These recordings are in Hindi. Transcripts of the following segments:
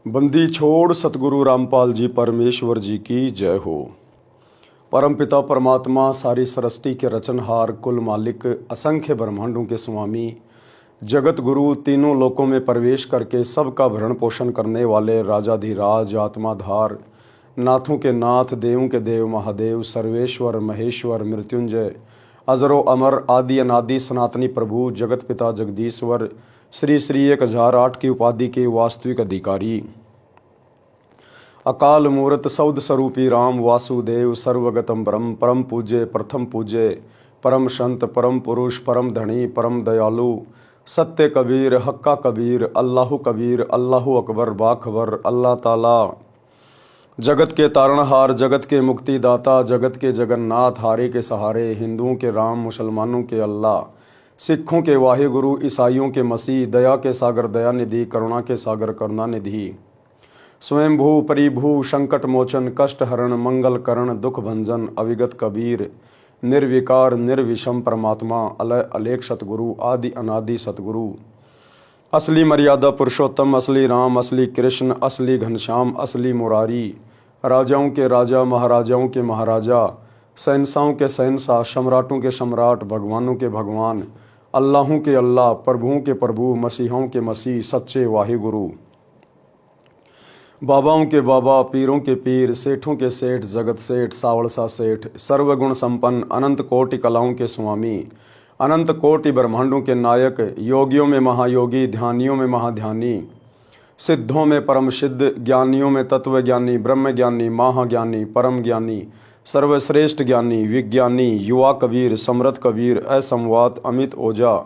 बंदी छोड़ सतगुरु रामपाल जी परमेश्वर जी की जय हो। परमपिता परमात्मा सारी सृष्टि के रचनहार, कुल मालिक, असंख्य ब्रह्मांडों के स्वामी, जगत गुरु, तीनों लोकों में प्रवेश करके सबका भरण पोषण करने वाले राजाधिराज, आत्माधार, नाथों के नाथ, देवों के देव, महादेव, सर्वेश्वर, महेश्वर, मृत्युंजय, अजरो अमर, आदि अनादि, सनातनी प्रभु, जगत पिता जगदीश्वर, श्री श्री 1008 की उपाधि के वास्तविक अधिकारी, अकाल मूर्त सौद स्वरूपी राम वासुदेव, सर्वगतम ब्रह्म, परम पूज्य, प्रथम पूज्य, परम संत, परम पुरुष, परम धनी, परम दयालु, सत्य कबीर, हक्का कबीर, अल्लाहु कबीर, अल्लाहु अकबर, बाखबर, अल्लाह ताला, जगत के तारणहार, जगत के मुक्तिदाता, जगत के जगन्नाथ, हारे के सहारे, हिंदुओं के राम, मुसलमानों के अल्लाह, सिखों के वाहिगुरु, ईसाइयों के मसीह, दया के सागर दयानिधि, करुणा के सागर करुणानिधि, स्वयंभू परिभू, संकट मोचन, कष्ट हरण, मंगल करण, दुख भंजन, अविगत कबीर, निर्विकार निर्विषम परमात्मा, अलय अलेख सतगुरु, आदि अनादि सतगुरु, असली मर्यादा पुरुषोत्तम, असली राम, असली कृष्ण, असली घनश्याम, असली मुरारी, राजाओं के राजा, महाराजाओं के महाराजा, शहंशाहों के शहंशाह, सम्राटों के सम्राट, भगवानों के भगवान, अल्लाहों के अल्लाह, प्रभुओं के प्रभु, मसीहों के मसीह, सच्चे वाहिगुरु, बाबाओं के बाबा, पीरों के पीर, सेठों के सेठ, जगत सेठ, सावड़सा सेठ, सर्वगुण संपन्न, अनंत कोटि कलाओं के स्वामी, अनंत कोटि ब्रह्मांडों के नायक, योगियों में महायोगी, ध्यानियों में महाध्यानी, सिद्धों में परम सिद्ध, ज्ञानियों में तत्व ज्ञानी, ब्रह्म ज्ञानी, महाज्ञानी, परम ज्ञानी, सर्वश्रेष्ठ ज्ञानी, विज्ञानी, युवा कबीर, समृद्ध कबीर, असंवाद, अमित ओझा,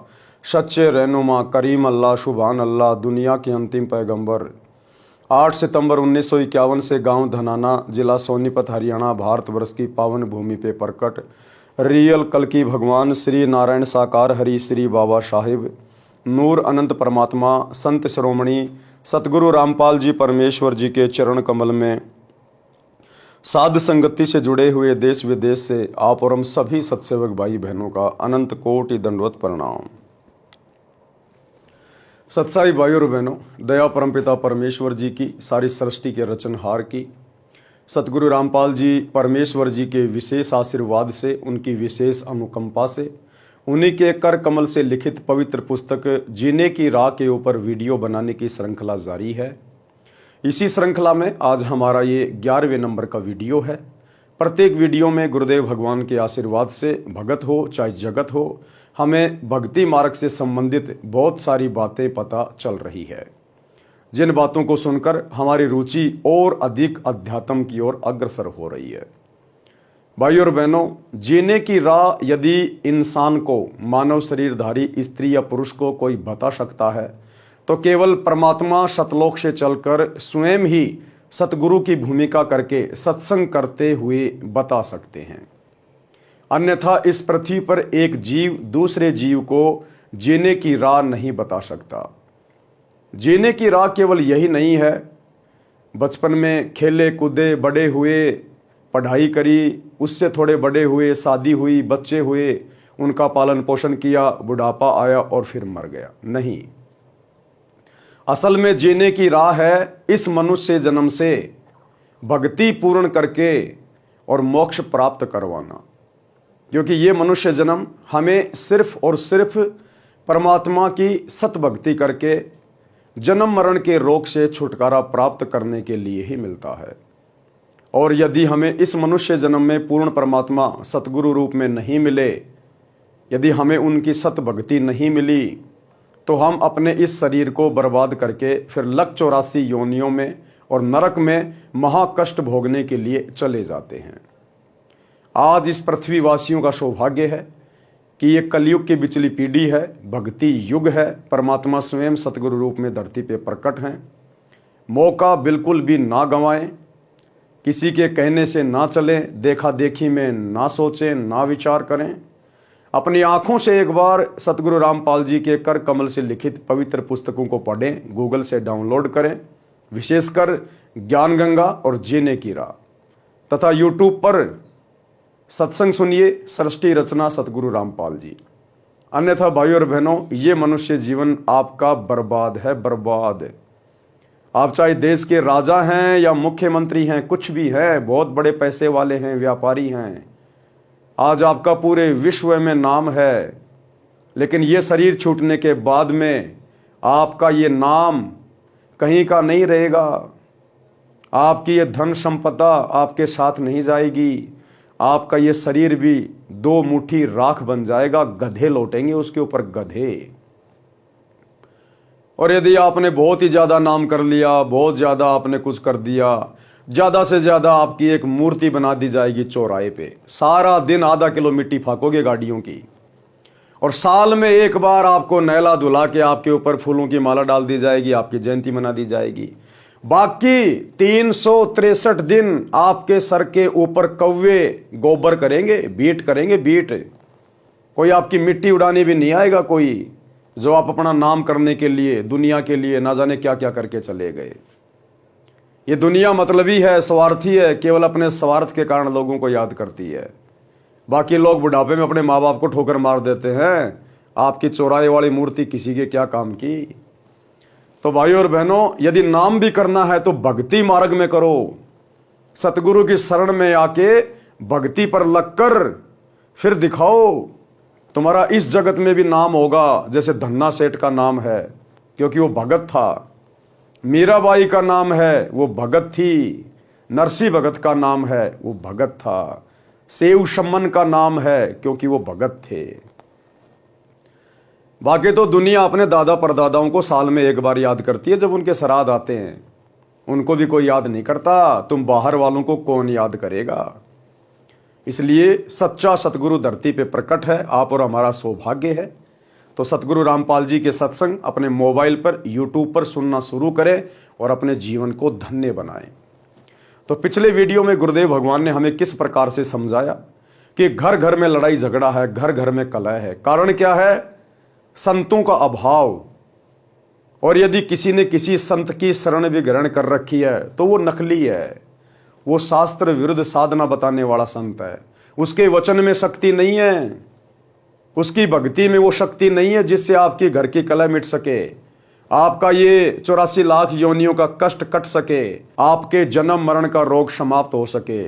सच्चे रहनुमा, करीम अल्लाह, शुभान अल्लाह, दुनिया के अंतिम पैगंबर, 8 सितंबर 1951 से गांव धनाना, जिला सोनीपत, हरियाणा, भारतवर्ष की पावन भूमि पे प्रकट रियल कल्कि भगवान श्री नारायण साकार हरि श्री बाबा साहिब नूर अनंत परमात्मा, संत श्रोमणी सतगुरु रामपाल जी परमेश्वर जी के चरण कमल में साध संगति से जुड़े हुए देश विदेश से आप और हम सभी सत्सेवक भाई बहनों का अनंत कोटि दंडवत प्रणाम। सत्साई भाई और बहनों, दया परमपिता परमेश्वर जी की, सारी सृष्टि के रचनहार की, सतगुरु रामपाल जी परमेश्वर जी के विशेष आशीर्वाद से, उनकी विशेष अनुकंपा से, उन्हीं के कर कमल से लिखित पवित्र पुस्तक जीने की राह के ऊपर वीडियो बनाने की श्रृंखला जारी है। इसी श्रृंखला में आज हमारा ये 11वें नंबर का वीडियो है। प्रत्येक वीडियो में गुरुदेव भगवान के आशीर्वाद से, भगत हो चाहे जगत हो, हमें भक्ति मार्ग से संबंधित बहुत सारी बातें पता चल रही है, जिन बातों को सुनकर हमारी रुचि और अधिक अध्यात्म की ओर अग्रसर हो रही है। भाई और बहनों, जीने की राह यदि इंसान को, मानव शरीरधारी स्त्री या पुरुष को कोई बता सकता है तो केवल परमात्मा सतलोक से चलकर स्वयं ही सतगुरु की भूमिका करके सत्संग करते हुए बता सकते हैं। अन्यथा इस पृथ्वी पर एक जीव दूसरे जीव को जीने की राह नहीं बता सकता। जीने की राह केवल यही नहीं है, बचपन में खेले कूदे, बड़े हुए, पढ़ाई करी, उससे थोड़े बड़े हुए, शादी हुई, बच्चे हुए, उनका पालन पोषण किया, बुढ़ापा आया और फिर मर गया। नहीं, असल में जीने की राह है इस मनुष्य जन्म से भक्ति पूर्ण करके और मोक्ष प्राप्त करवाना, क्योंकि ये मनुष्य जन्म हमें सिर्फ और सिर्फ परमात्मा की सत भक्ति करके जन्म मरण के रोग से छुटकारा प्राप्त करने के लिए ही मिलता है। और यदि हमें इस मनुष्य जन्म में पूर्ण परमात्मा सतगुरु रूप में नहीं मिले, यदि हमें उनकी सत भक्ति नहीं मिली, तो हम अपने इस शरीर को बर्बाद करके फिर 184 योनियों में और नरक में महाकष्ट भोगने के लिए चले जाते हैं। आज इस पृथ्वीवासियों का सौभाग्य है कि ये कलयुग की बिचली पीढ़ी है, भक्ति युग है, परमात्मा स्वयं सतगुरु रूप में धरती पे प्रकट हैं। मौका बिल्कुल भी ना गंवाएं, किसी के कहने से ना चलें, देखा देखी में ना सोचें, ना विचार करें। अपनी आंखों से एक बार सतगुरु रामपाल जी के कर कमल से लिखित पवित्र पुस्तकों को पढ़ें, गूगल से डाउनलोड करें, विशेषकर ज्ञान गंगा और जीने की राह, तथा यूट्यूब पर सत्संग सुनिए, सृष्टि रचना सतगुरु रामपाल जी। अन्यथा भाइयों और बहनों, ये मनुष्य जीवन आपका बर्बाद है, बर्बाद। आप चाहे देश के राजा हैं या मुख्यमंत्री हैं, कुछ भी हैं, बहुत बड़े पैसे वाले हैं, व्यापारी हैं, आज आपका पूरे विश्व में नाम है, लेकिन ये शरीर छूटने के बाद में आपका ये नाम कहीं का नहीं रहेगा। आपकी ये धन संपदा आपके साथ नहीं जाएगी। आपका ये शरीर भी दो मुट्ठी राख बन जाएगा, गधे लौटेंगे उसके ऊपर, गधे। और यदि आपने बहुत ही ज़्यादा नाम कर लिया, बहुत ज़्यादा आपने कुछ कर दिया, ज़्यादा से ज़्यादा आपकी एक मूर्ति बना दी जाएगी चौराहे पे। सारा दिन आधा किलो मिट्टी फाकोगे गाड़ियों की, और साल में एक बार आपको नहला धुला के आपके ऊपर फूलों की माला डाल दी जाएगी, आपकी जयंती मना दी जाएगी। बाकी 363 दिन आपके सर के ऊपर कौवे गोबर करेंगे, बीट करेंगे, बीट। कोई आपकी मिट्टी उड़ाने भी नहीं आएगा कोई, जो आप अपना नाम करने के लिए, दुनिया के लिए ना जाने क्या क्या करके चले गए। ये दुनिया मतलबी है, स्वार्थी है, केवल अपने स्वार्थ के कारण लोगों को याद करती है। बाकी लोग बुढ़ापे में अपने माँ बाप को ठोकर मार देते हैं। आपकी चौराहे वाली मूर्ति किसी के क्या काम की। तो भाइयों और बहनों, यदि नाम भी करना है तो भक्ति मार्ग में करो। सतगुरु की शरण में आके भक्ति पर लगकर फिर दिखाओ, तुम्हारा इस जगत में भी नाम होगा। जैसे धन्ना सेठ का नाम है क्योंकि वो भगत था, मीराबाई का नाम है, वो भगत थी, नरसी भगत का नाम है, वो भगत था, सेव शमन का नाम है क्योंकि वो भगत थे। बाकी तो दुनिया अपने दादा परदादाओं को साल में एक बार याद करती है जब उनके श्राद्ध आते हैं, उनको भी कोई याद नहीं करता। तुम बाहर वालों को कौन याद करेगा। इसलिए सच्चा सतगुरु धरती पे प्रकट है, आप और हमारा सौभाग्य है। तो सतगुरु रामपाल जी के सत्संग अपने मोबाइल पर, यूट्यूब पर सुनना शुरू करें और अपने जीवन को धन्य बनाएं। तो पिछले वीडियो में गुरुदेव भगवान ने हमें किस प्रकार से समझाया कि घर घर में लड़ाई झगड़ा है, घर घर में कलह है। कारण क्या है? संतों का अभाव। और यदि किसी ने किसी संत की शरण भी ग्रहण कर रखी है तो वो नकली है, वो शास्त्र विरुद्ध साधना बताने वाला संत है। उसके वचन में शक्ति नहीं है, उसकी भक्ति में वो शक्ति नहीं है जिससे आपकी घर की कलह मिट सके, आपका ये 84 लाख योनियों का कष्ट कट सके, आपके जन्म मरण का रोग समाप्त हो सके।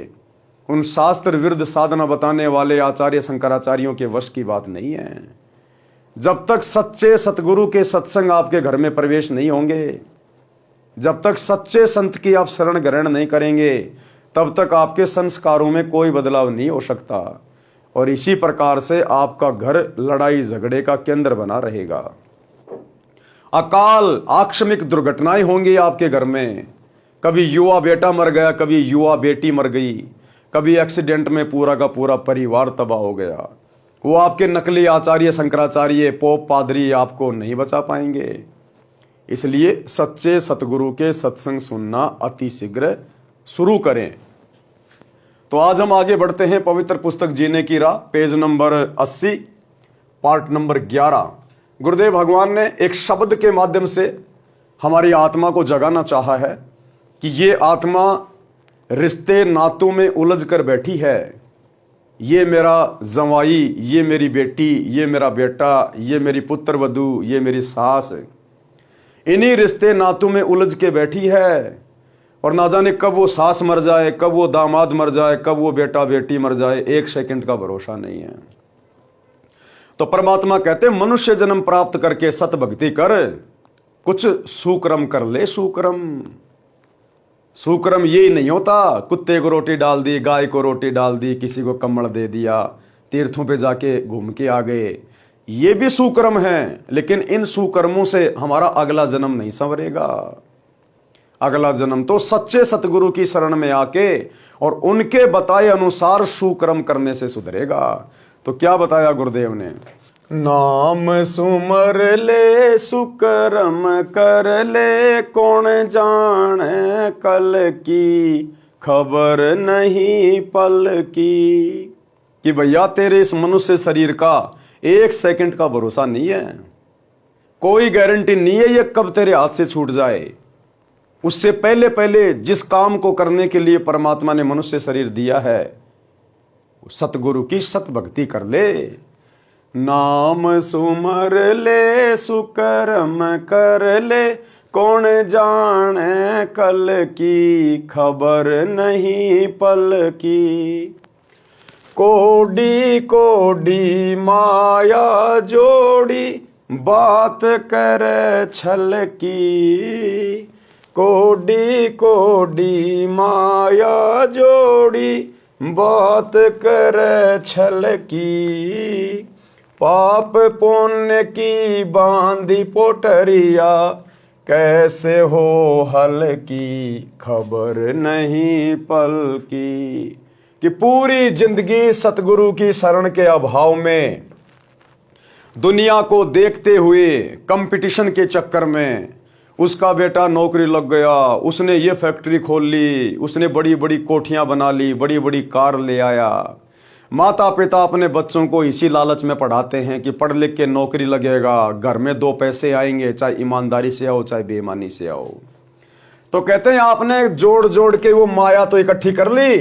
उन शास्त्र विरुद्ध साधना बताने वाले आचार्य शंकराचार्यों के वश की बात नहीं है। जब तक सच्चे सतगुरु के सत्संग आपके घर में प्रवेश नहीं होंगे, जब तक सच्चे संत की आप शरण ग्रहण नहीं करेंगे, तब तक आपके संस्कारों में कोई बदलाव नहीं हो सकता। और इसी प्रकार से आपका घर लड़ाई झगड़े का केंद्र बना रहेगा। अकाल आकस्मिक दुर्घटनाएं होंगी आपके घर में। कभी युवा बेटा मर गया, कभी युवा बेटी मर गई, कभी एक्सीडेंट में पूरा का पूरा परिवार तबाह हो गया। वो आपके नकली आचार्य शंकराचार्य, पोप, पादरी आपको नहीं बचा पाएंगे। इसलिए सच्चे सतगुरु के सत्संग सुनना अति शीघ्र शुरू करें। तो आज हम आगे बढ़ते हैं पवित्र पुस्तक जीने की राह, पेज नंबर 80, पार्ट नंबर 11। गुरुदेव भगवान ने एक शब्द के माध्यम से हमारी आत्मा को जगाना चाहा है कि ये आत्मा रिश्ते नातों में उलझ कर बैठी है। ये मेरा जवाई, ये मेरी बेटी, ये मेरा बेटा, ये मेरी पुत्र वधू, ये मेरी सास, इन्हीं रिश्ते नातों में उलझ के बैठी है। और ना जाने कब वो सास मर जाए, कब वो दामाद मर जाए, कब वो बेटा बेटी मर जाए, एक सेकंड का भरोसा नहीं है। तो परमात्मा कहते मनुष्य जन्म प्राप्त करके सत भक्ति कर, कुछ सुकर्म कर ले। सुकर्म यही नहीं होता कुत्ते को रोटी डाल दी, गाय को रोटी डाल दी, किसी को कम्बल दे दिया, तीर्थों पे जाके घूम के आ गए। ये भी सुकर्म है, लेकिन इन सुकर्मों से हमारा अगला जन्म नहीं संवरेगा। अगला जन्म तो सच्चे सतगुरु की शरण में आके और उनके बताए अनुसार सुकर्म करने से सुधरेगा। तो क्या बताया गुरुदेव ने? नाम सुमर ले, सुकर्म कर ले, कौन जाने कल की, खबर नहीं पल की। कि भैया तेरे इस मनुष्य शरीर का एक सेकंड का भरोसा नहीं है, कोई गारंटी नहीं है ये कब तेरे हाथ से छूट जाए। उससे पहले पहले जिस काम को करने के लिए परमात्मा ने मनुष्य शरीर दिया है, सतगुरु की सत भक्ति कर ले। नाम सुमर ले, सुकर्म कर ले, कौन जाने कल की, खबर नहीं पल की। कोडी कोडी माया जोड़ी, बात करे छल की। कोडी कोडी माया जोड़ी, बात करे छल की। पाप पुण्य की बांधी पोटरिया, कैसे हो हल की, खबर नहीं पल की। कि पूरी जिंदगी सतगुरु की शरण के अभाव में, दुनिया को देखते हुए, कंपटीशन के चक्कर में उसका बेटा नौकरी लग गया, उसने ये फैक्ट्री खोल ली, उसने बड़ी बड़ी कोठियां बना ली, बड़ी बड़ी कार ले आया। माता पिता अपने बच्चों को इसी लालच में पढ़ाते हैं कि पढ़ लिख के नौकरी लगेगा, घर में दो पैसे आएंगे, चाहे ईमानदारी से आओ चाहे बेईमानी से आओ। तो कहते हैं आपने जोड़ जोड़ के वो माया तो इकट्ठी कर ली,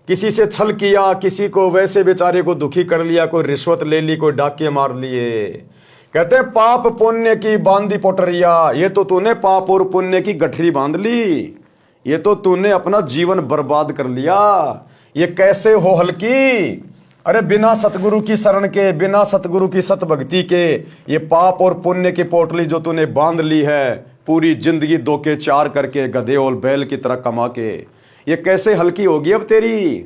किसी से छल किया, किसी को वैसे बेचारे को दुखी कर लिया, कोई रिश्वत ले ली, कोई डाके मार लिए। कहते हैं पाप पुण्य की बांधी पोटरिया, ये तो तूने पाप और पुण्य की गठरी बांध ली, ये तो तूने अपना जीवन बर्बाद कर लिया। ये कैसे हो हल्की, अरे बिना सतगुरु की शरण के, बिना सतगुरु की सत भक्ति के, ये पाप और पुण्य की पोटली जो तूने बांध ली है, पूरी जिंदगी दो के चार करके, गधे और बैल की तरह कमा के, ये कैसे हल्की होगी अब तेरी।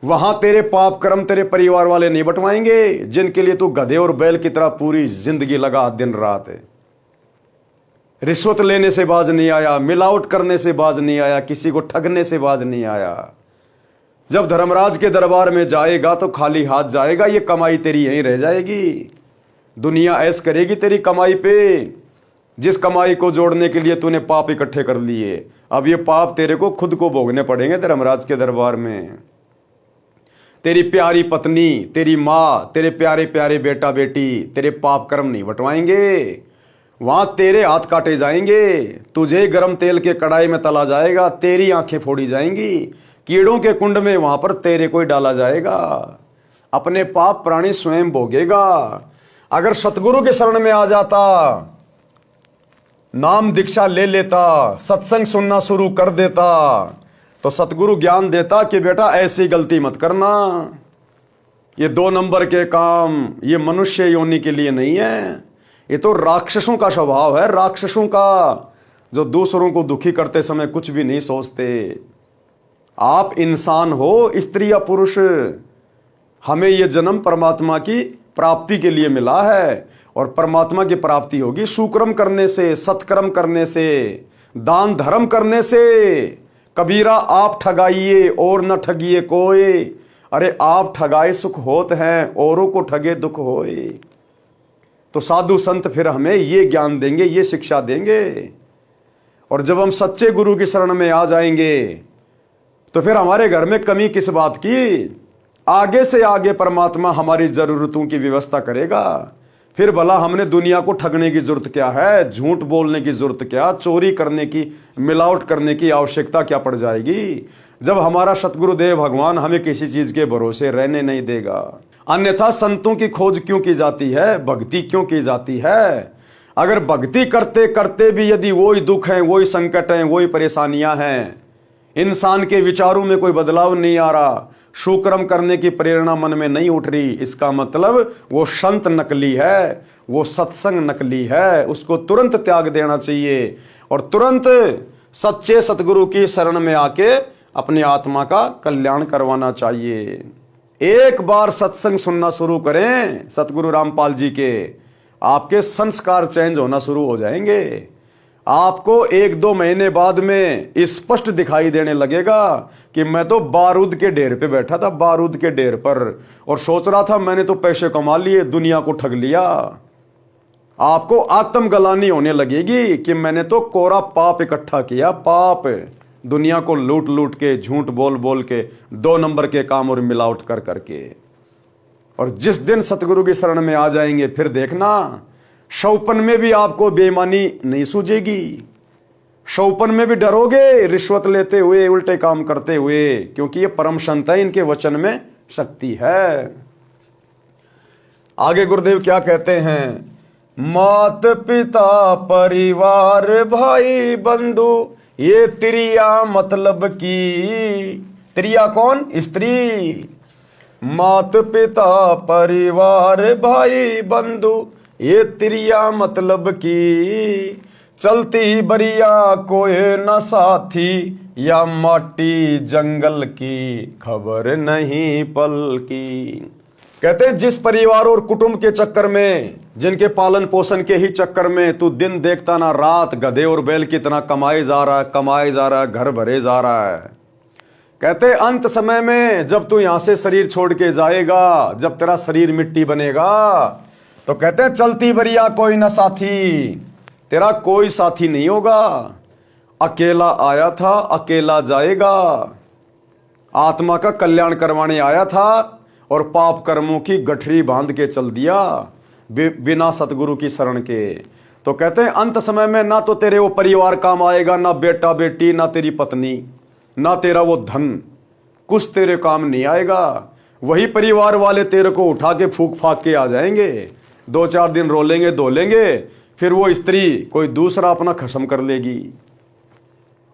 वहां तेरे पाप कर्म तेरे परिवार वाले नहीं बटवाएंगे, जिनके लिए तू गधे और बैल की तरह पूरी जिंदगी लगा दिन रात। रिश्वत लेने से बाज नहीं आया, मिलावट करने से बाज नहीं आया, किसी को ठगने से बाज नहीं आया। जब धर्मराज के दरबार में जाएगा तो खाली हाथ जाएगा, ये कमाई तेरी यहीं रह जाएगी। दुनिया ऐश करेगी तेरी कमाई पे, जिस कमाई को जोड़ने के लिए तूने पाप इकट्ठे कर लिए। अब ये पाप तेरे को खुद को भोगने पड़ेंगे धर्मराज के दरबार में। तेरी प्यारी पत्नी, तेरी माँ, तेरे प्यारे प्यारे बेटा बेटी तेरे पाप कर्म नहीं बटवाएंगे, वहां तेरे हाथ काटे जाएंगे, तुझे गरम तेल के कड़ाई में तला जाएगा, तेरी आंखें फोड़ी जाएंगी, कीड़ों के कुंड में वहां पर तेरे को ही डाला जाएगा। अपने पाप प्राणी स्वयं भोगेगा। अगर सतगुरु के शरण में आ जाता, नाम दीक्षा ले लेता, सत्संग सुनना शुरू कर देता, तो सतगुरु ज्ञान देता कि बेटा ऐसी गलती मत करना, ये 2 नंबर के काम ये मनुष्य योनि के लिए नहीं है, ये तो राक्षसों का स्वभाव है, राक्षसों का, जो दूसरों को दुखी करते समय कुछ भी नहीं सोचते। आप इंसान हो, स्त्री या पुरुष, हमें यह जन्म परमात्मा की प्राप्ति के लिए मिला है, और परमात्मा की प्राप्ति होगी सुकर्म करने से, सत्कर्म करने से, दान धर्म करने से। कबीरा आप ठगाइए और न ठगिए कोई, अरे आप ठगाए सुख होत हैं, औरों को ठगे दुख होए। तो साधु संत फिर हमें ये ज्ञान देंगे, ये शिक्षा देंगे। और जब हम सच्चे गुरु की शरण में आ जाएंगे तो फिर हमारे घर में कमी किस बात की। आगे से आगे परमात्मा हमारी जरूरतों की व्यवस्था करेगा। फिर भला हमने दुनिया को ठगने की जरूरत क्या है, झूठ बोलने की जरूरत क्या, चोरी करने की, मिलावट करने की आवश्यकता क्या पड़ जाएगी, जब हमारा सतगुरुदेव भगवान हमें किसी चीज के भरोसे रहने नहीं देगा। अन्यथा संतों की खोज क्यों की जाती है, भक्ति क्यों की जाती है। अगर भक्ति करते करते भी यदि वही दुख हैं, वही संकट हैं, वही परेशानियां हैं, इंसान के विचारों में कोई बदलाव नहीं आ रहा, सुकर्म करने की प्रेरणा मन में नहीं उठ रही, इसका मतलब वो संत नकली है, वो सत्संग नकली है, उसको तुरंत त्याग देना चाहिए और तुरंत सच्चे सतगुरु की शरण में आके अपनी आत्मा का कल्याण करवाना चाहिए। एक बार सत्संग सुनना शुरू करें सतगुरु रामपाल जी के, आपके संस्कार चेंज होना शुरू हो जाएंगे। आपको 1-2 महीने बाद में स्पष्ट दिखाई देने लगेगा कि मैं तो बारूद के ढेर पे बैठा था, बारूद के ढेर पर, और सोच रहा था मैंने तो पैसे कमा लिए, दुनिया को ठग लिया। आपको आत्मग्लानि होने लगेगी कि मैंने तो कोरा पाप इकट्ठा किया, पाप, दुनिया को लूट लूट के, झूठ बोल बोल के, 2 नंबर के काम और मिलावट कर करके। और जिस दिन सतगुरु की शरण में आ जाएंगे फिर देखना, शौपन में भी आपको बेईमानी नहीं सूझेगी, शौपन में भी डरोगे रिश्वत लेते हुए, उल्टे काम करते हुए, क्योंकि ये परम संत है, इनके वचन में शक्ति है। आगे गुरुदेव क्या कहते हैं, मात पिता परिवार भाई बंधु ये त्रिया मतलब की। त्रिया कौन? स्त्री। मात पिता परिवार भाई बंधु ये त्रिया मतलब की। चलती बरिया कोई न साथी या माटी जंगल की खबर नहीं पल की। कहते हैं जिस परिवार और कुटुंब के चक्कर में, जिनके पालन पोषण के ही चक्कर में तू दिन देखता ना रात गधे और बैल की तरह कमाए जा रहा है, कमाए जा रहा है, घर भरे जा रहा है। कहते अंत समय में जब तू यहां से शरीर छोड़ के जाएगा, जब तेरा शरीर मिट्टी बनेगा, तो कहते हैं चलती बरिया कोई ना साथी, तेरा कोई साथी नहीं होगा। अकेला आया था अकेला जाएगा। आत्मा का कल्याण करवाने आया था और पाप कर्मों की गठरी बांध के चल दिया बिना सतगुरु की शरण के। तो कहते हैं अंत समय में ना तो तेरे वो परिवार काम आएगा, ना बेटा बेटी, ना तेरी पत्नी, ना तेरा वो धन, कुछ तेरे काम नहीं आएगा। वही परिवार वाले तेरे को उठा के फूक फाक के आ जाएंगे, 2-4 दिन रोलेंगे धोलेंगे, फिर वो स्त्री कोई दूसरा अपना खत्म कर लेगी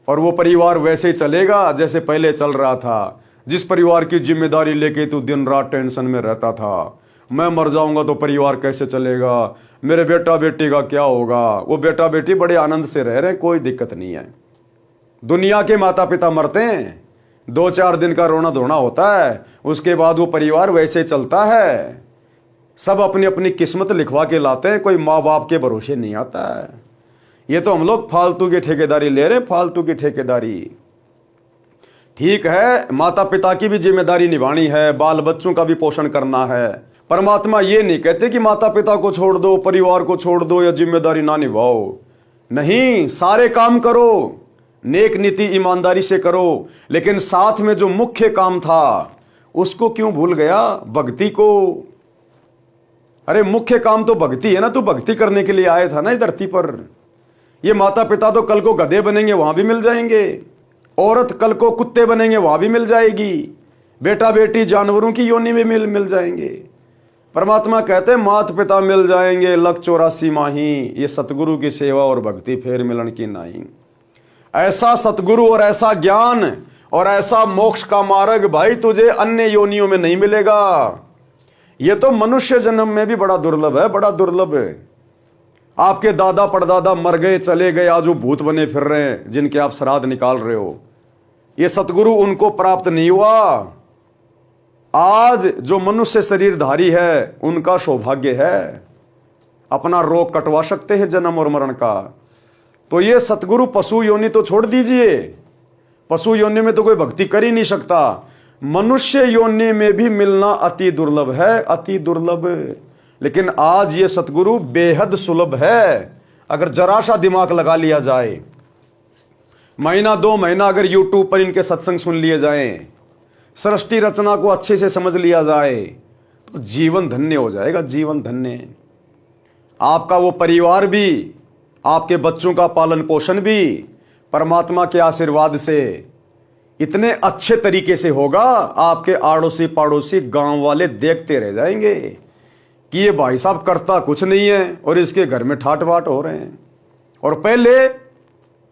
और वो परिवार वैसे ही चलेगा जैसे पहले चल रहा था। जिस परिवार की जिम्मेदारी लेके तू दिन रात टेंशन में रहता था, मैं मर जाऊंगा तो परिवार कैसे चलेगा, मेरे बेटा बेटी का क्या होगा। वो बेटा बेटी बड़े आनंद से रह रहे हैं, कोई दिक्कत नहीं है। दुनिया के माता पिता मरते हैं, 2-4 दिन का रोना धोना होता है, उसके बाद वो परिवार वैसे चलता है। सब अपनी अपनी किस्मत लिखवा के लाते हैं, कोई माँ बाप के भरोसे नहीं आता है। ये तो हम लोग फालतू की ठेकेदारी ले रहे, फालतू की ठेकेदारी। ठीक है, माता पिता की भी जिम्मेदारी निभानी है, बाल बच्चों का भी पोषण करना है। परमात्मा ये नहीं कहते कि माता पिता को छोड़ दो, परिवार को छोड़ दो या जिम्मेदारी ना निभाओ। नहीं, सारे काम करो, नेक नीति ईमानदारी से करो, लेकिन साथ में जो मुख्य काम था उसको क्यों भूल गया? भक्ति को। अरे मुख्य काम तो भक्ति है ना, तू भक्ति करने के लिए आया था ना इस धरती पर। ये माता पिता तो कल को गधे बनेंगे, वहां भी मिल जाएंगे। औरत कल को कुत्ते बनेंगे, वहां भी मिल जाएगी। बेटा बेटी जानवरों की योनि में मिल जाएंगे। परमात्मा कहते हैं मात पिता मिल जाएंगे, लख 84 माही, ये सतगुरु की सेवा और भक्ति फेर मिलन की नहीं। ऐसा सतगुरु और ऐसा ज्ञान और ऐसा मोक्ष का मार्ग भाई तुझे अन्य योनियों में नहीं मिलेगा। ये तो मनुष्य जन्म में भी बड़ा दुर्लभ है, बड़ा दुर्लभ है। आपके दादा परदादा मर गए चले गए, आज वो भूत बने फिर रहे हैं जिनके आप श्राद्ध निकाल रहे हो। ये सतगुरु उनको प्राप्त नहीं हुआ। आज जो मनुष्य शरीरधारी है उनका सौभाग्य है, अपना रोग कटवा सकते हैं जन्म और मरण का। तो ये सतगुरु पशु योनि तो छोड़ दीजिए, पशु योनि में तो कोई भक्ति कर ही नहीं सकता। मनुष्य योनि में भी मिलना अति दुर्लभ है, अति दुर्लभ। लेकिन आज ये सतगुरु बेहद सुलभ है। अगर जरा सा दिमाग लगा लिया जाए, महीना 2 महीना अगर यूट्यूब पर इनके सत्संग सुन लिए जाएं, सृष्टि रचना को अच्छे से समझ लिया जाए, तो जीवन धन्य हो जाएगा, जीवन धन्य। आपका वो परिवार भी, आपके बच्चों का पालन पोषण भी परमात्मा के आशीर्वाद से इतने अच्छे तरीके से होगा, आपके आड़ोसी पड़ोसी गांव वाले देखते रह जाएंगे कि ये भाई साहब करता कुछ नहीं है और इसके घर में ठाट बाट हो रहे हैं। और पहले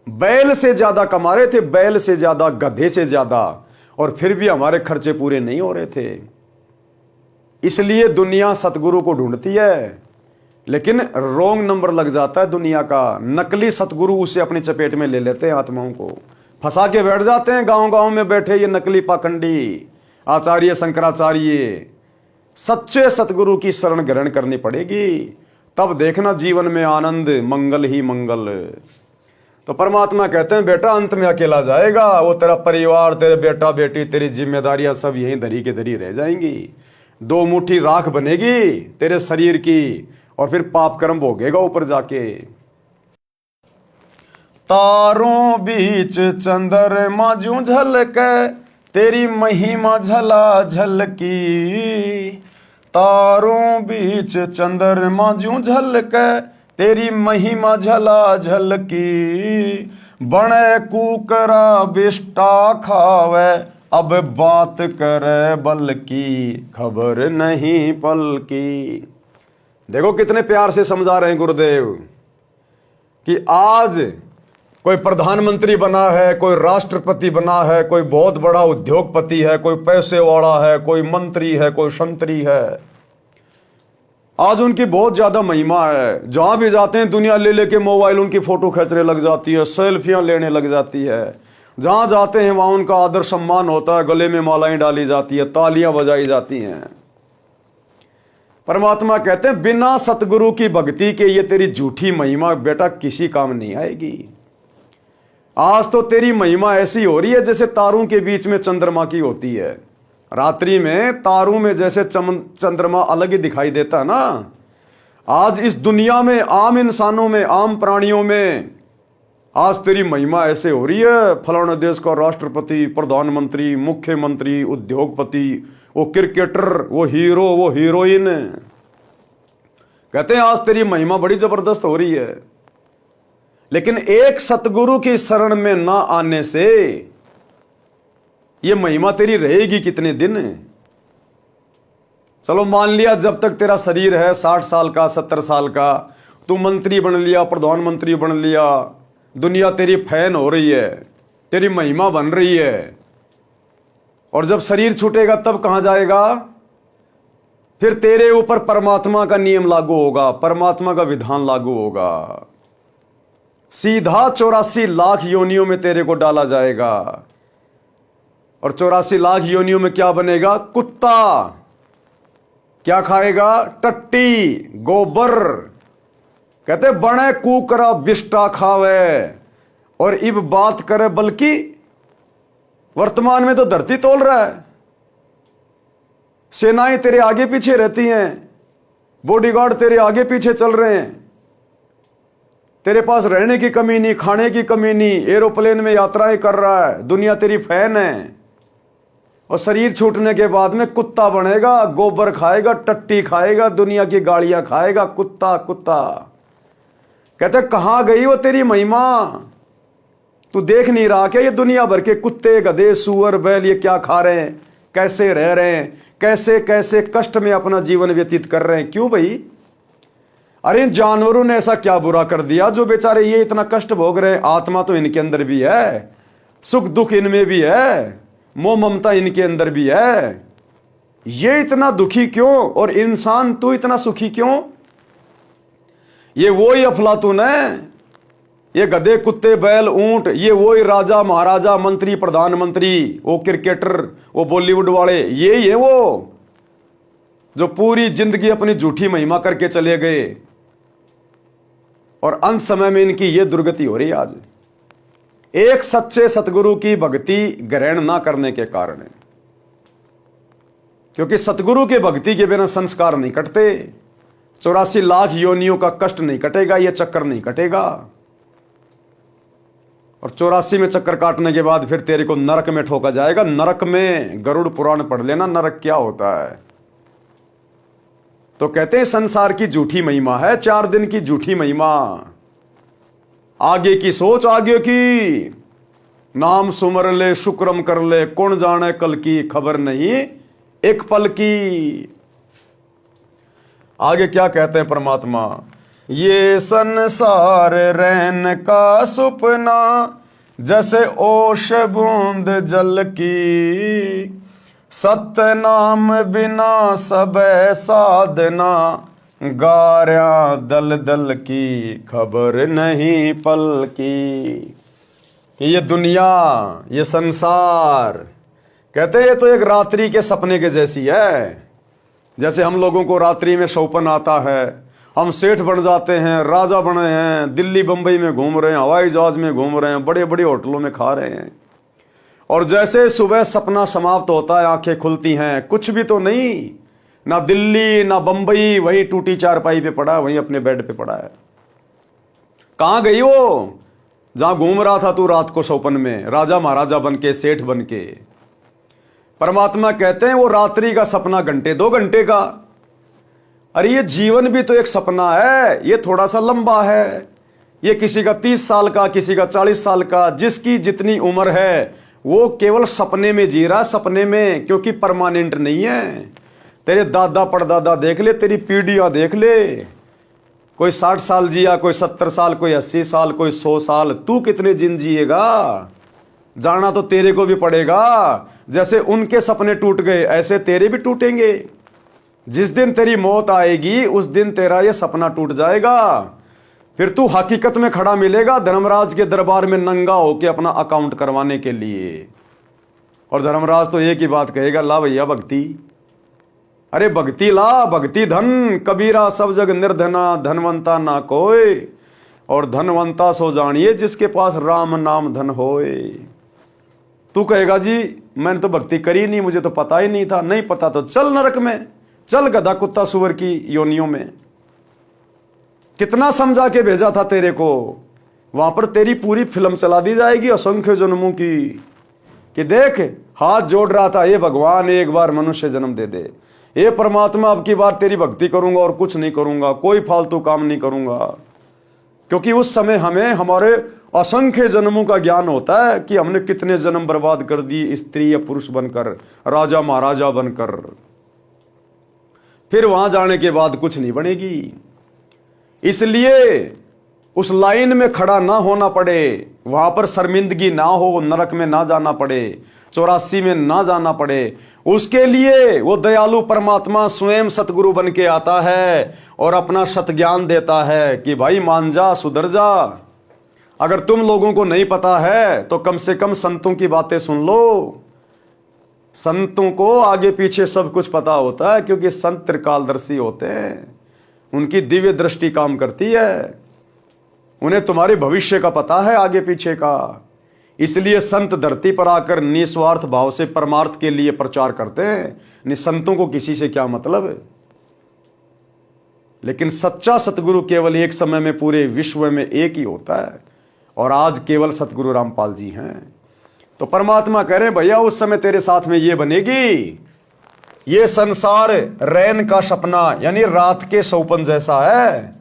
बैल से ज्यादा कमा रहे थे, बैल से ज्यादा, गधे से ज्यादा, और फिर भी हमारे खर्चे पूरे नहीं हो रहे थे। इसलिए दुनिया सतगुरु को ढूंढती है, लेकिन रॉन्ग नंबर लग जाता है दुनिया का। नकली सतगुरु उसे अपनी चपेट में ले लेते हैं, आत्माओं को फंसा के बैठ जाते हैं। गांव गांव में बैठे ये नकली पाखंडी आचार्य शंकराचार्य। सच्चे सतगुरु की शरण ग्रहण करनी पड़ेगी, तब देखना जीवन में आनंद, मंगल ही मंगल। तो परमात्मा कहते हैं बेटा अंत में अकेला जाएगा, वो तेरा परिवार, तेरे बेटा बेटी, तेरी जिम्मेदारियां सब यहीं धरी के धरी रह जाएंगी। 2 मुट्ठी राख बनेगी तेरे शरीर की, और फिर पाप कर्म भोगेगा ऊपर जाके। तारों बीच चंद्रमा ज्यों झलके, तेरी महिमा झला झलकी। तारों बीच चंद्रमा ज्यों झलके, तेरी महिमा झला झलकी। बने कुकरा बिष्टा खावे, अब बात करे बल की खबर नहीं पल की। देखो कितने प्यार से समझा रहे हैं गुरुदेव कि आज कोई प्रधानमंत्री बना है, कोई राष्ट्रपति बना है, कोई बहुत बड़ा उद्योगपति है, कोई पैसे वाला है, कोई मंत्री है, कोई संतरी है। आज उनकी बहुत ज्यादा महिमा है। जहां भी जाते हैं दुनिया ले लेके मोबाइल उनकी फोटो खींचने लग जाती है, सेल्फियां लेने लग जाती है। जहां जाते हैं वहां उनका आदर सम्मान होता है, गले में मालाएं डाली जाती है, तालियां बजाई जाती हैं। परमात्मा कहते हैं बिना सतगुरु की भक्ति के ये तेरी झूठी महिमा बेटा किसी काम नहीं आएगी। आज तो तेरी महिमा ऐसी हो रही है जैसे तारों के बीच में चंद्रमा की होती है। रात्रि में तारों में जैसे चंद्रमा अलग ही दिखाई देता है ना, आज इस दुनिया में आम इंसानों में, आम प्राणियों में आज तेरी महिमा ऐसे हो रही है। फलाने देश का राष्ट्रपति, प्रधानमंत्री, मुख्यमंत्री, उद्योगपति, वो क्रिकेटर, वो हीरो, वो हीरोइन, कहते हैं आज तेरी महिमा बड़ी जबरदस्त हो रही है। लेकिन एक सतगुरु की शरण में ना आने से ये महिमा तेरी रहेगी कितने दिन? चलो मान लिया जब तक तेरा शरीर है 60 साल का, 70 साल का, तू मंत्री बन लिया, प्रधानमंत्री बन लिया, दुनिया तेरी फैन हो रही है, तेरी महिमा बन रही है। और जब शरीर छूटेगा तब कहां जाएगा? फिर तेरे ऊपर परमात्मा का नियम लागू होगा, परमात्मा का विधान लागू होगा। सीधा 84 लाख योनियों में तेरे को डाला जाएगा। और 84 लाख योनियों में क्या बनेगा? कुत्ता। क्या खाएगा? टट्टी, गोबर। कहते बने कुकरा बिष्टा खावे और इब बात करे, बल्कि वर्तमान में तो धरती तोल रहा है। सेनाएं तेरे आगे पीछे रहती हैं, बॉडीगार्ड तेरे आगे पीछे चल रहे हैं। तेरे पास रहने की कमी नहीं, खाने की कमी नहीं, एरोप्लेन में यात्राएं कर रहा है, दुनिया तेरी फैन है। और शरीर छूटने के बाद में कुत्ता बनेगा, गोबर खाएगा, टट्टी खाएगा, दुनिया की गालियां खाएगा, कुत्ता कुत्ता। कहते कहां गई वो तेरी महिमा? तू देख नहीं रहा क्या? ये दुनिया भर के कुत्ते, गधे, सुअर, बैल ये क्या खा रहे हैं, कैसे रह रहे हैं, कैसे कैसे कष्ट में अपना जीवन व्यतीत कर रहे हैं? क्यों भाई? अरे इन जानवरों ने ऐसा क्या बुरा कर दिया जो बेचारे ये इतना कष्ट भोग रहे हैं? आत्मा तो इनके अंदर भी है, सुख दुख इनमें भी है, मोह ममता इनके अंदर भी है। ये इतना दुखी क्यों? और इंसान तू इतना सुखी क्यों? ये वही अफलातून है, ये गधे, कुत्ते, बैल, ऊंट, ये वही राजा, महाराजा, मंत्री, प्रधानमंत्री, वो क्रिकेटर, वो बॉलीवुड वाले, ये है वो जो पूरी जिंदगी अपनी झूठी महिमा करके चले गए और अंत समय में इनकी ये दुर्गति हो रही है। आज एक सच्चे सतगुरु की भक्ति ग्रहण ना करने के कारण है, क्योंकि सतगुरु के भक्ति के बिना संस्कार नहीं कटते। 84 लाख योनियों का कष्ट नहीं कटेगा, ये चक्कर नहीं कटेगा। और 84 में चक्कर काटने के बाद फिर तेरे को नरक में ठोका जाएगा। नरक में गरुड़ पुराण पढ़ लेना, नरक क्या होता है। तो कहते हैं संसार की झूठी महिमा है, 4 दिन की झूठी महिमा। आगे की सोच, आगे की नाम सुमर ले, शुक्रम कर ले, कौन जाने कल की, खबर नहीं एक पल की। आगे क्या कहते हैं परमात्मा? ये संसार रैन का सुपना, जैसे ओश बूंद जल की, सत्य नाम बिना सब साधना, गार्या दल दल की, खबर नहीं पल की। ये दुनिया, ये संसार, कहते हैं ये तो एक रात्रि के सपने के जैसी है। जैसे हम लोगों को रात्रि में सौपन आता है, हम सेठ बन जाते हैं, राजा बने हैं, दिल्ली बंबई में घूम रहे हैं, हवाई जहाज में घूम रहे हैं, बड़े बड़े होटलों में खा रहे हैं। और जैसे सुबह सपना समाप्त होता है, आंखें खुलती हैं, कुछ भी तो नहीं, ना दिल्ली ना बंबई, वही टूटी चारपाई पे पड़ा है, वहीं अपने बेड पे पड़ा है। कहां गई वो जहां घूम रहा था तू रात को सौपन में, राजा महाराजा बन के, सेठ बन के? परमात्मा कहते हैं वो रात्रि का सपना घंटे 2 घंटे का। अरे ये जीवन भी तो एक सपना है, ये थोड़ा सा लंबा है। ये किसी का 30 साल का, किसी का 40 साल का, जिसकी जितनी उम्र है वो केवल सपने में जी रहा, सपने में, क्योंकि परमानेंट नहीं है। तेरे दादा परदादा देख ले, तेरी पीढ़ियां देख ले, कोई 60 साल जिया, कोई 70 साल, कोई 80 साल, कोई 100 साल। तू कितने दिन जिएगा? जाना तो तेरे को भी पड़ेगा। जैसे उनके सपने टूट गए ऐसे तेरे भी टूटेंगे। जिस दिन तेरी मौत आएगी उस दिन तेरा ये सपना टूट जाएगा। फिर तू हकीकत में खड़ा मिलेगा धर्मराज के दरबार में नंगा होके अपना अकाउंट करवाने के लिए। और धर्मराज तो एक ही बात कहेगा, ला भैया भक्ति, अरे भक्ति ला, भक्ति धन, कबीरा सब जग निर्धना, धनवंता ना कोई, और धनवंता सो जानिए जिसके पास राम नाम धन होए। तू कहेगा जी मैंने तो भक्ति करी नहीं, मुझे तो पता ही नहीं था। नहीं पता तो चल नरक में, चल गधा कुत्ता सुअर की योनियों में। कितना समझा के भेजा था तेरे को, वहां पर तेरी पूरी फिल्म चला दी जाएगी असंख्य जन्मों की, कि देख हाथ जोड़ रहा था, ये भगवान एक बार मनुष्य जन्म दे दे, ये परमात्मा अब की बार तेरी भक्ति करूंगा और कुछ नहीं करूंगा, कोई फालतू काम नहीं करूंगा। क्योंकि उस समय हमें हमारे असंख्य जन्मों का ज्ञान होता है कि हमने कितने जन्म बर्बाद कर दिए, स्त्री या पुरुष बनकर, राजा महाराजा बनकर। फिर वहां जाने के बाद कुछ नहीं बनेगी। इसलिए उस लाइन में खड़ा ना होना पड़े, वहां पर शर्मिंदगी ना हो, नरक में ना जाना पड़े, 84 में ना जाना पड़े, उसके लिए वो दयालु परमात्मा स्वयं सतगुरु बन के आता है और अपना सत ज्ञान देता है कि भाई मान जा, सुधर जा। अगर तुम लोगों को नहीं पता है तो कम से कम संतों की बातें सुन लो। संतों को आगे पीछे सब कुछ पता होता है, क्योंकि संत त्रिकालदर्शी होते हैं, उनकी दिव्य दृष्टि काम करती है, उन्हें तुम्हारे भविष्य का पता है, आगे पीछे का। इसलिए संत धरती पर आकर निस्वार्थ भाव से परमार्थ के लिए प्रचार करते हैं। संतों को किसी से क्या मतलब है। लेकिन सच्चा सतगुरु केवल एक समय में पूरे विश्व में एक ही होता है, और आज केवल सतगुरु रामपाल जी हैं। तो परमात्मा कह रहे हैं भैया उस समय तेरे साथ में ये बनेगी, ये संसार रैन का सपना यानी रात के सौपन जैसा है।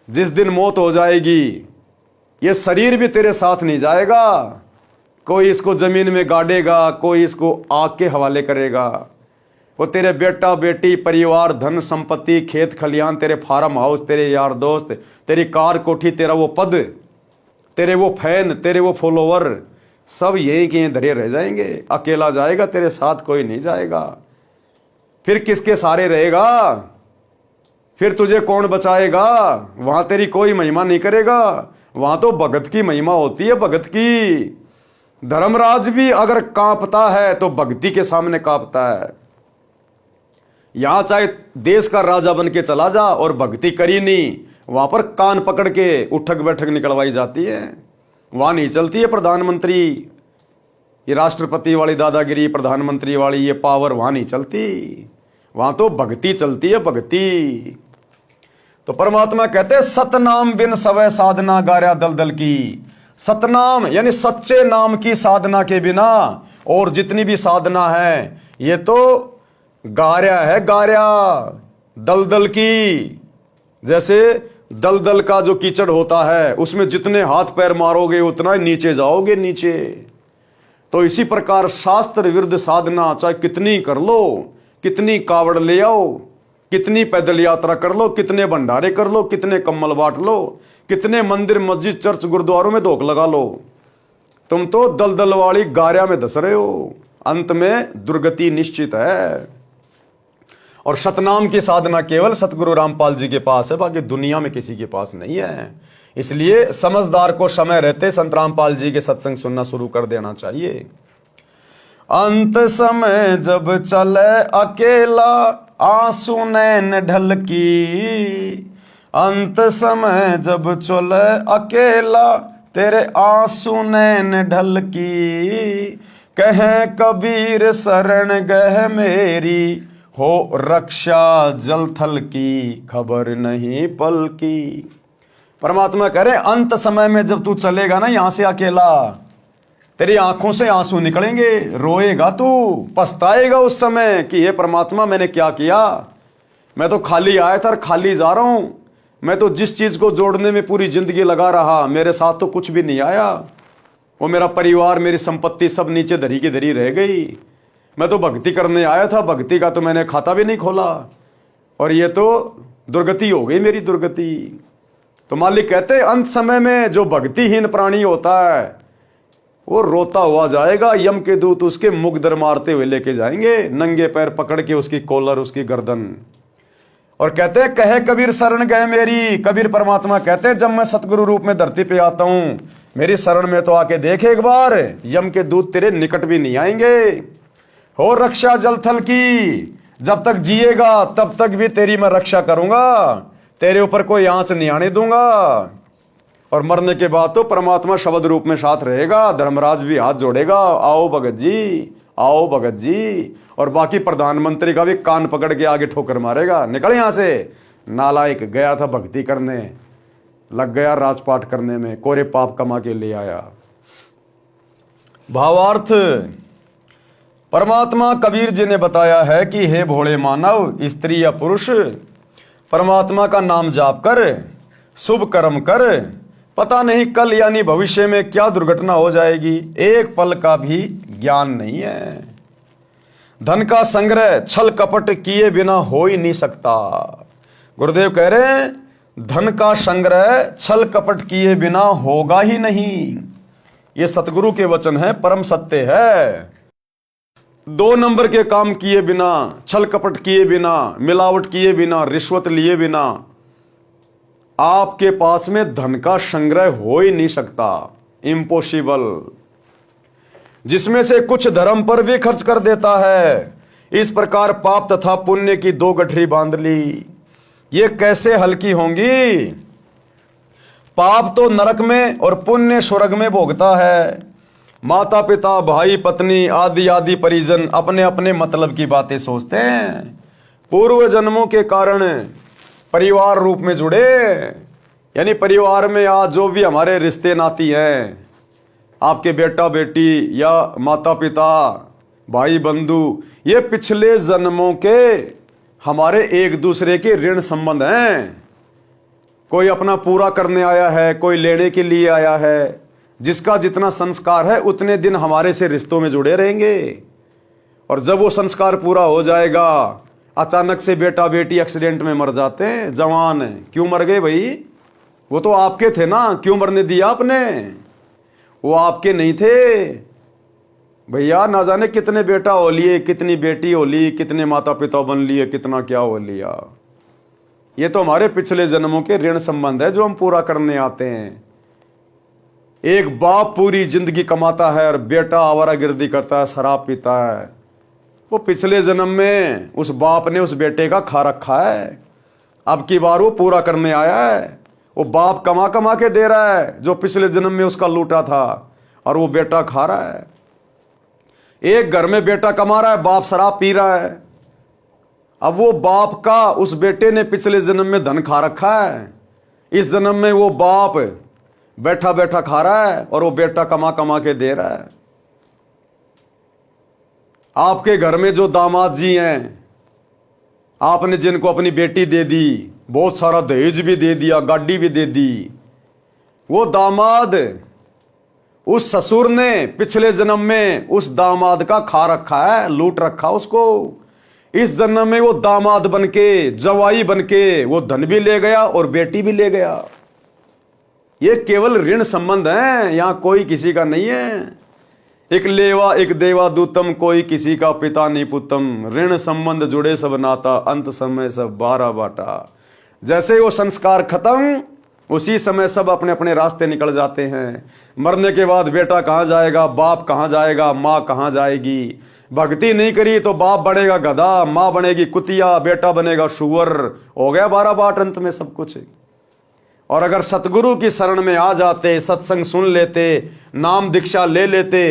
जिस दिन मौत हो जाएगी ये शरीर भी तेरे साथ नहीं जाएगा, कोई इसको जमीन में गाड़ेगा, कोई इसको आग के हवाले करेगा। वो तेरे बेटा बेटी, परिवार, धन संपत्ति, खेत खलियान, तेरे फार्म हाउस, तेरे यार दोस्त, तेरी कार कोठी, तेरा वो पद, तेरे वो फैन, तेरे वो फॉलोवर, सब यहीं के धरे रह जाएंगे। अकेला जाएगा, तेरे साथ कोई नहीं जाएगा। फिर किसके सहारे रहेगा? फिर तुझे कौन बचाएगा? वहां तेरी कोई महिमा नहीं करेगा, वहां तो भगत की महिमा होती है, भगत की। धर्मराज भी अगर कांपता है तो भक्ति के सामने कांपता है। यहां चाहे देश का राजा बन के चला जा और भक्ति करी नहीं, वहां पर कान पकड़ के उठक बैठक निकलवाई जाती है। वहां नहीं चलती है प्रधानमंत्री, ये राष्ट्रपति वाली दादागिरी, प्रधानमंत्री वाली ये पावर वहां नहीं चलती। वहां तो भक्ति चलती है, भक्ति। तो परमात्मा कहते हैं सतनाम बिन सवै साधना गार्या दलदल की। सतनाम यानी सच्चे नाम की साधना के बिना और जितनी भी साधना है ये तो गार्या है, गार्या दलदल की। जैसे दलदल का जो कीचड़ होता है उसमें जितने हाथ पैर मारोगे उतना ही नीचे जाओगे, नीचे। तो इसी प्रकार शास्त्र विरुद्ध साधना चाहे कितनी कर लो, कितनी कावड़ ले आओ, कितनी पैदल यात्रा कर लो, कितने भंडारे कर लो, कितने कम्बल बांट लो, कितने मंदिर मस्जिद चर्च गुरुद्वारों में धोख लगा लो, तुम तो दलदल वाली गार्या में धस रहे हो। अंत में दुर्गति निश्चित है। और सतनाम की साधना केवल सतगुरु रामपाल जी के पास है, बाकी दुनिया में किसी के पास नहीं है। इसलिए समझदार को समय रहते संत रामपाल जी के सत्संग सुनना शुरू कर देना चाहिए। अंत समय जब चले अकेला आंसू नैन ढलकी, अंत समय जब चले अकेला तेरे आंसू नैन ढलकी, कहे कबीर शरण गह मेरी हो रक्षा जल थल की, खबर नहीं पल की। परमात्मा कह रहे अंत समय में जब तू चलेगा ना यहां से अकेला, तेरी आंखों से आंसू निकलेंगे, रोएगा तू, पछताएगा उस समय कि हे परमात्मा मैंने क्या किया। मैं तो खाली आया था और खाली जा रहा हूं। मैं तो जिस चीज को जोड़ने में पूरी जिंदगी लगा रहा, मेरे साथ तो कुछ भी नहीं आया। वो मेरा परिवार, मेरी संपत्ति सब नीचे धरी की धरी रह गई। मैं तो भक्ति करने आया था, भक्ति का तो मैंने खाता भी नहीं खोला, और ये तो दुर्गति हो गई मेरी, दुर्गति। तो मालिक कहते हैं अंत समय में जो भक्तिहीन प्राणी होता है वो रोता हुआ जाएगा, यम के दूत उसके मुख दर मारते हुए लेके जाएंगे, नंगे पैर पकड़ के उसकी कॉलर, उसकी गर्दन। और कहते हैं कहे कबीर शरण गए मेरी, कबीर परमात्मा कहते हैं जब मैं सतगुरु रूप में धरती पे आता हूं, मेरी शरण में तो आके देख एक बार, यम के दूत तेरे निकट भी नहीं आएंगे। हो रक्षा जलथल की, जब तक जिएगा तब तक भी तेरी मैं रक्षा करूंगा, तेरे ऊपर कोई आंच नहीं आने दूंगा। और मरने के बाद तो परमात्मा शब्द रूप में साथ रहेगा, धर्मराज भी हाथ जोड़ेगा, आओ भगत जी, आओ भगत जी। और बाकी प्रधानमंत्री का भी कान पकड़ के आगे ठोकर मारेगा, निकल यहां से नालायक, गया था भक्ति करने, लग गया राजपाट करने में, कोरे पाप कमा के ले आया। भावार्थ, परमात्मा कबीर जी ने बताया है कि हे भोले मानव, स्त्री या पुरुष, परमात्मा का नाम जाप कर, शुभ कर्म कर, पता नहीं कल यानी भविष्य में क्या दुर्घटना हो जाएगी, एक पल का भी ज्ञान नहीं है। धन का संग्रह छल कपट किए बिना हो ही नहीं सकता। गुरुदेव कह रहे हैं धन का संग्रह छल कपट किए बिना होगा ही नहीं। ये सतगुरु के वचन है, परम सत्य है। 2 नंबर के काम किए बिना, छल कपट किए बिना, मिलावट किए बिना, रिश्वत लिए बिना आपके पास में धन का संग्रह हो ही नहीं सकता, इम्पॉसिबल। जिसमें से कुछ धर्म पर भी खर्च कर देता है, इस प्रकार पाप तथा पुण्य की 2 गठरी बांध ली, ये कैसे हल्की होंगी। पाप तो नरक में और पुण्य स्वर्ग में भोगता है। माता पिता भाई पत्नी आदि आदि परिजन अपने अपने मतलब की बातें सोचते हैं, पूर्व जन्मों के कारण परिवार रूप में जुड़े, यानी परिवार में आज जो भी हमारे रिश्ते नाती हैं, आपके बेटा बेटी या माता पिता भाई बंधु, ये पिछले जन्मों के हमारे एक दूसरे के ऋण संबंध हैं। कोई अपना पूरा करने आया है, कोई लेने के लिए आया है। जिसका जितना संस्कार है उतने दिन हमारे से रिश्तों में जुड़े रहेंगे, और जब वो संस्कार पूरा हो जाएगा, अचानक से बेटा बेटी एक्सीडेंट में मर जाते हैं, जवान क्यों मर गए भाई, वो तो आपके थे ना, क्यों मरने दिया आपने, वो आपके नहीं थे भैया। ना जाने कितने बेटा हो लिए, कितनी बेटी हो ली, कितने माता पिता बन लिए, कितना क्या हो लिया। ये तो हमारे पिछले जन्मों के ऋण संबंध है जो हम पूरा करने आते हैं। एक बाप पूरी जिंदगी कमाता है और बेटा आवारागर्दी करता है, शराब पीता है, वो पिछले जन्म में उस बाप ने उस बेटे का खा रखा है, अब की बार वो पूरा करने आया है। वो बाप कमा कमा के दे रहा है जो पिछले जन्म में उसका लूटा था, और वो बेटा खा रहा है। एक घर में बेटा कमा रहा है, बाप शराब पी रहा है। अब वो बाप का उस बेटे ने पिछले जन्म में धन खा रखा है, इस जन्म में वो बाप बैठा बैठा खा रहा है और वो बेटा कमा कमा के दे रहा है। आपके घर में जो दामाद जी हैं, आपने जिनको अपनी बेटी दे दी, बहुत सारा दहेज भी दे दिया, गाड़ी भी दे दी, वो दामाद उस ससुर ने पिछले जन्म में उस दामाद का खा रखा है, लूट रखा उसको। इस जन्म में वो दामाद बनके, जवाई बनके वो धन भी ले गया और बेटी भी ले गया। ये केवल ऋण संबंध है, यहां कोई किसी का नहीं है। एक लेवा एक देवा दूतम, कोई किसी का पिता नहीं पुतम। ऋण संबंध जुड़े सब नाता, अंत समय सब 12 बाटा। जैसे वो संस्कार खत्म, उसी समय सब अपने अपने रास्ते निकल जाते हैं। मरने के बाद बेटा कहाँ जाएगा, बाप कहाँ जाएगा, माँ कहाँ जाएगी। भक्ति नहीं करी तो बाप बनेगा गधा, माँ बनेगी कुतिया, बेटा बनेगा शुअर। हो गया 12 बाट अंत में सब कुछ। और अगर सतगुरु की शरण में आ जाते, सत्संग सुन लेते, नाम दीक्षा ले लेते,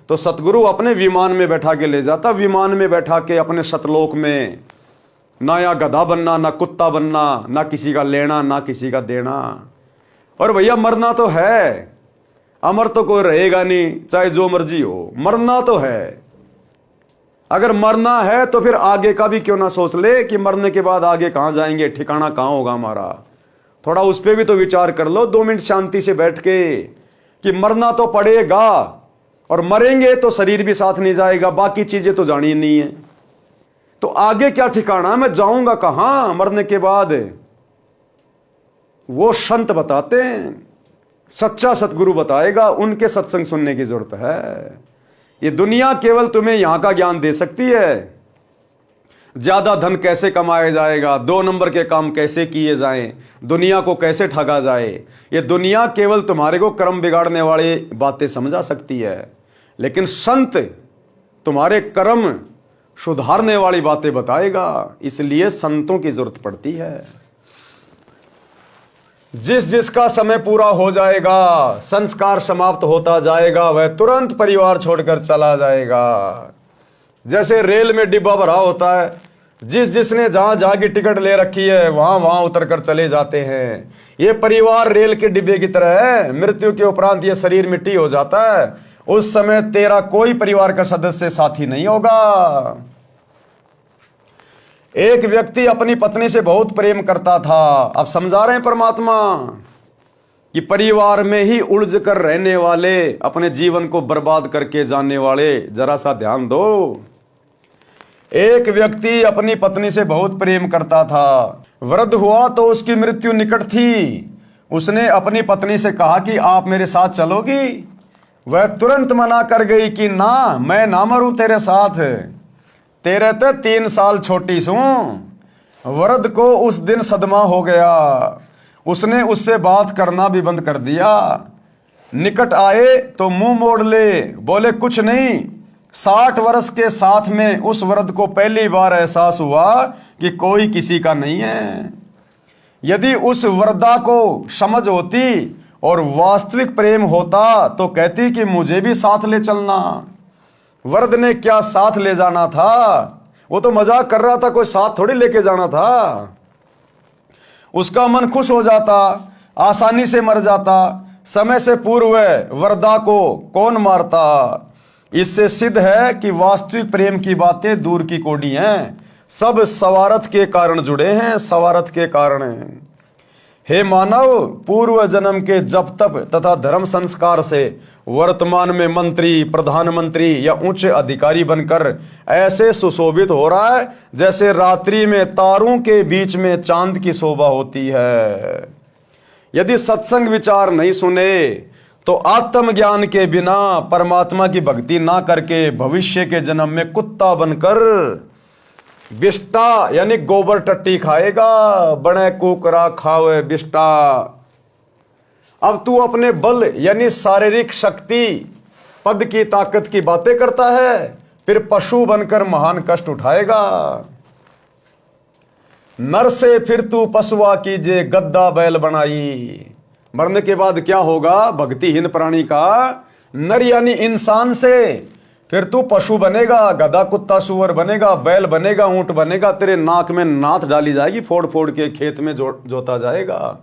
तो सतगुरु अपने विमान में बैठा के ले जाता, विमान में बैठा के अपने सतलोक में। ना या गधा बनना, ना कुत्ता बनना, ना किसी का लेना, ना किसी का देना। और भैया मरना तो है, अमर तो कोई रहेगा नहीं, चाहे जो मर्जी हो, मरना तो है। अगर मरना है तो फिर आगे का भी क्यों ना सोच ले कि मरने के बाद आगे कहां जाएंगे, ठिकाना कहां होगा हमारा। थोड़ा उस पर भी तो विचार कर लो 2 मिनट शांति से बैठ के, कि मरना तो पड़ेगा, और मरेंगे तो शरीर भी साथ नहीं जाएगा, बाकी चीजें तो जानी नहीं है। तो आगे क्या ठिकाना, मैं जाऊंगा कहां मरने के बाद? वो संत बताते हैं, सच्चा सतगुरु बताएगा, उनके सत्संग सुनने की जरूरत है। ये दुनिया केवल तुम्हें यहां का ज्ञान दे सकती है, ज्यादा धन कैसे कमाया जाएगा, 2 नंबर के काम कैसे किए जाएं, दुनिया को कैसे ठगा जाए, ये दुनिया केवल तुम्हारे को कर्म बिगाड़ने वाली बातें समझा सकती है। लेकिन संत तुम्हारे कर्म सुधारने वाली बातें बताएगा, इसलिए संतों की जरूरत पड़ती है। जिस जिसका समय पूरा हो जाएगा, संस्कार समाप्त होता जाएगा, वह तुरंत परिवार छोड़कर चला जाएगा। जैसे रेल में डिब्बा भरा होता है, जिस जिसने जहां जहां की टिकट ले रखी है वहां वहां उतर कर चले जाते हैं। ये परिवार रेल के डिब्बे की तरह है, मृत्यु के उपरांत ये शरीर मिट्टी हो जाता है, उस समय तेरा कोई परिवार का सदस्य साथी नहीं होगा। एक व्यक्ति अपनी पत्नी से बहुत प्रेम करता था। अब समझा रहे हैं परमात्मा कि परिवार में ही उलझ कर रहने वाले, अपने जीवन को बर्बाद करके जाने वाले, जरा सा ध्यान दो। एक व्यक्ति अपनी पत्नी से बहुत प्रेम करता था। वृद्ध हुआ तो उसकी मृत्यु निकट थी। उसने अपनी पत्नी से कहा कि आप मेरे साथ चलोगी? वह तुरंत मना कर गई कि ना, मैं ना मरूं तेरे साथ, तेरे तो 3 साल छोटी सूं। वृद्ध को उस दिन सदमा हो गया। उसने उससे बात करना भी बंद कर दिया। निकट आए तो मुंह मोड़ ले, बोले कुछ नहीं। 60 वर्ष के साथ में उस वृद्ध को पहली बार एहसास हुआ कि कोई किसी का नहीं है। यदि उस वृद्धा को समझ होती और वास्तविक प्रेम होता तो कहती कि मुझे भी साथ ले चलना। वृद्ध ने क्या साथ ले जाना था, वो तो मजाक कर रहा था, कोई साथ थोड़ी लेके जाना था। उसका मन खुश हो जाता, आसानी से मर जाता। समय से पूर्व वृद्धा को कौन मारता? इससे सिद्ध है कि वास्तविक प्रेम की बातें दूर की कोडी हैं, सब स्वार्थ के कारण जुड़े हैं, स्वार्थ के कारण। हे मानव, पूर्व जन्म के जप तप तथा धर्म संस्कार से वर्तमान में मंत्री, प्रधानमंत्री या उच्च अधिकारी बनकर ऐसे सुशोभित हो रहा है जैसे रात्रि में तारों के बीच में चांद की शोभा होती है। यदि सत्संग विचार नहीं सुने तो आत्मज्ञान के बिना परमात्मा की भक्ति ना करके भविष्य के जन्म में कुत्ता बनकर बिष्टा यानी गोबर टट्टी खाएगा। बड़े कुकरा खावे बिष्टा। अब तू अपने बल यानी शारीरिक शक्ति, पद की ताकत की बातें करता है, फिर पशु बनकर महान कष्ट उठाएगा। नर से फिर तू पशुआ कीजे, गद्दा बैल बनाई। मरने के बाद क्या होगा भक्तिहीन प्राणी का? नर यानी इंसान से फिर तू पशु बनेगा, गधा कुत्ता सुअर बनेगा, बैल बनेगा, ऊंट बनेगा। तेरे नाक में नाथ डाली जाएगी, फोड़ फोड़ के खेत में जोता जाएगा।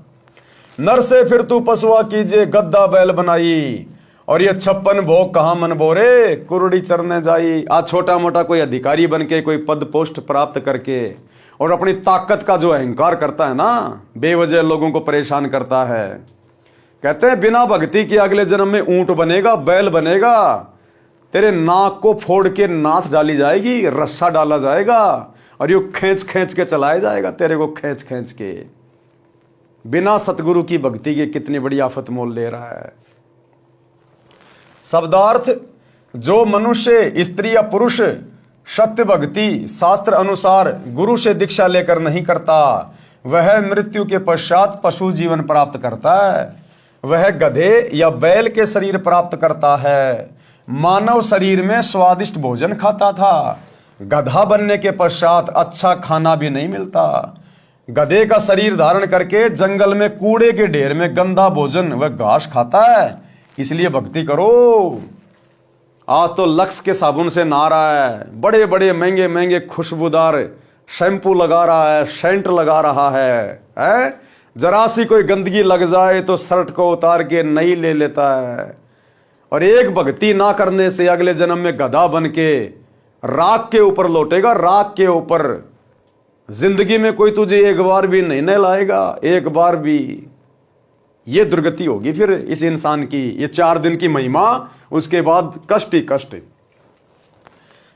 नर से फिर तू पशुआ कीजिए, गद्दा बैल बनाई। और ये 56 भोग कहां मन बोरे, कुरड़ी चरने जाई। आज छोटा मोटा कोई अधिकारी बन के, कोई पद पोस्ट प्राप्त करके और अपनी ताकत का जो अहंकार करता है ना, बेवजह लोगों को परेशान करता है। कहते हैं बिना भक्ति के अगले जन्म में ऊंट बनेगा, बैल बनेगा। तेरे नाक को फोड़ के नाथ डाली जाएगी, रस्सा डाला जाएगा और यूं खींच खींच के चलाया जाएगा तेरे को, खींच खींच के। बिना सतगुरु की भक्ति के कितनी बड़ी आफत मोल ले रहा है। शब्दार्थ, जो मनुष्य स्त्री या पुरुष सत्य भक्ति शास्त्र अनुसार गुरु से दीक्षा लेकर नहीं करता, वह मृत्यु के पश्चात पशु जीवन प्राप्त करता है। वह गधे या बैल के शरीर प्राप्त करता है। मानव शरीर में स्वादिष्ट भोजन खाता था। गधा बनने के पश्चात अच्छा खाना भी नहीं मिलता। गधे का शरीर धारण करके जंगल में कूड़े के ढेर में गंदा भोजन व घास खाता है। इसलिए भक्ति करो। आज तो लक्स के साबुन से नहा रहा है, बड़े बड़े महंगे महंगे खुशबूदार शैम्पू लगा रहा है, सेंट लगा रहा है? जरा सी कोई गंदगी लग जाए तो शर्ट को उतार के नई ले लेता है। और एक भक्ति ना करने से अगले जन्म में गधा बन के राख के ऊपर लौटेगा, राख के ऊपर। जिंदगी में कोई तुझे एक बार भी नहीं नहलाएगा, एक बार भी। ये दुर्गति होगी फिर इस इंसान की। ये 4 दिन की महिमा, उसके बाद कष्ट ही कष्ट।